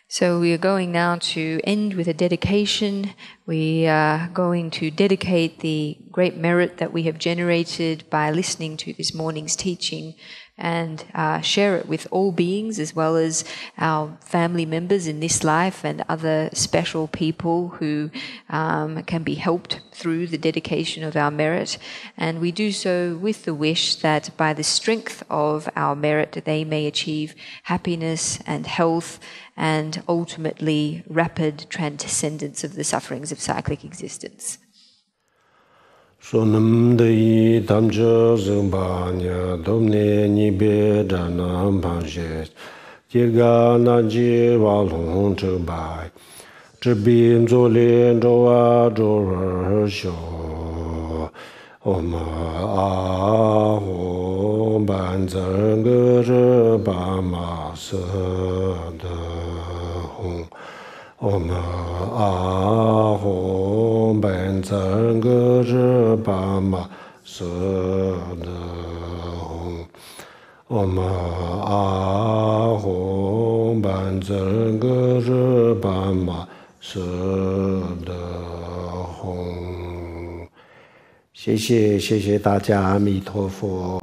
Speaker 2: So we are going now to end with a dedication. We are going to dedicate the great merit that we have generated by listening to this morning's teaching and share it with all beings, as well as our family members in this life and other special people who can be helped through the dedication of our merit. And we do so with the wish that by the strength of our merit, they may achieve happiness and health and ultimately rapid transcendence of the sufferings of cyclic existence.
Speaker 1: Sonam de tamja zumbanya domne ni be danam panje jirga na ji wa long zhe bai zhe bin zuo lian zhou a zhou er xiu om a hong ban zhen ge zhe ba ma se de hong Om a hong ban zhen ge zhi ba ma se de hong. Om a hong ban zhen ge zhi ba ma se de hong. 谢谢大家，阿弥陀佛。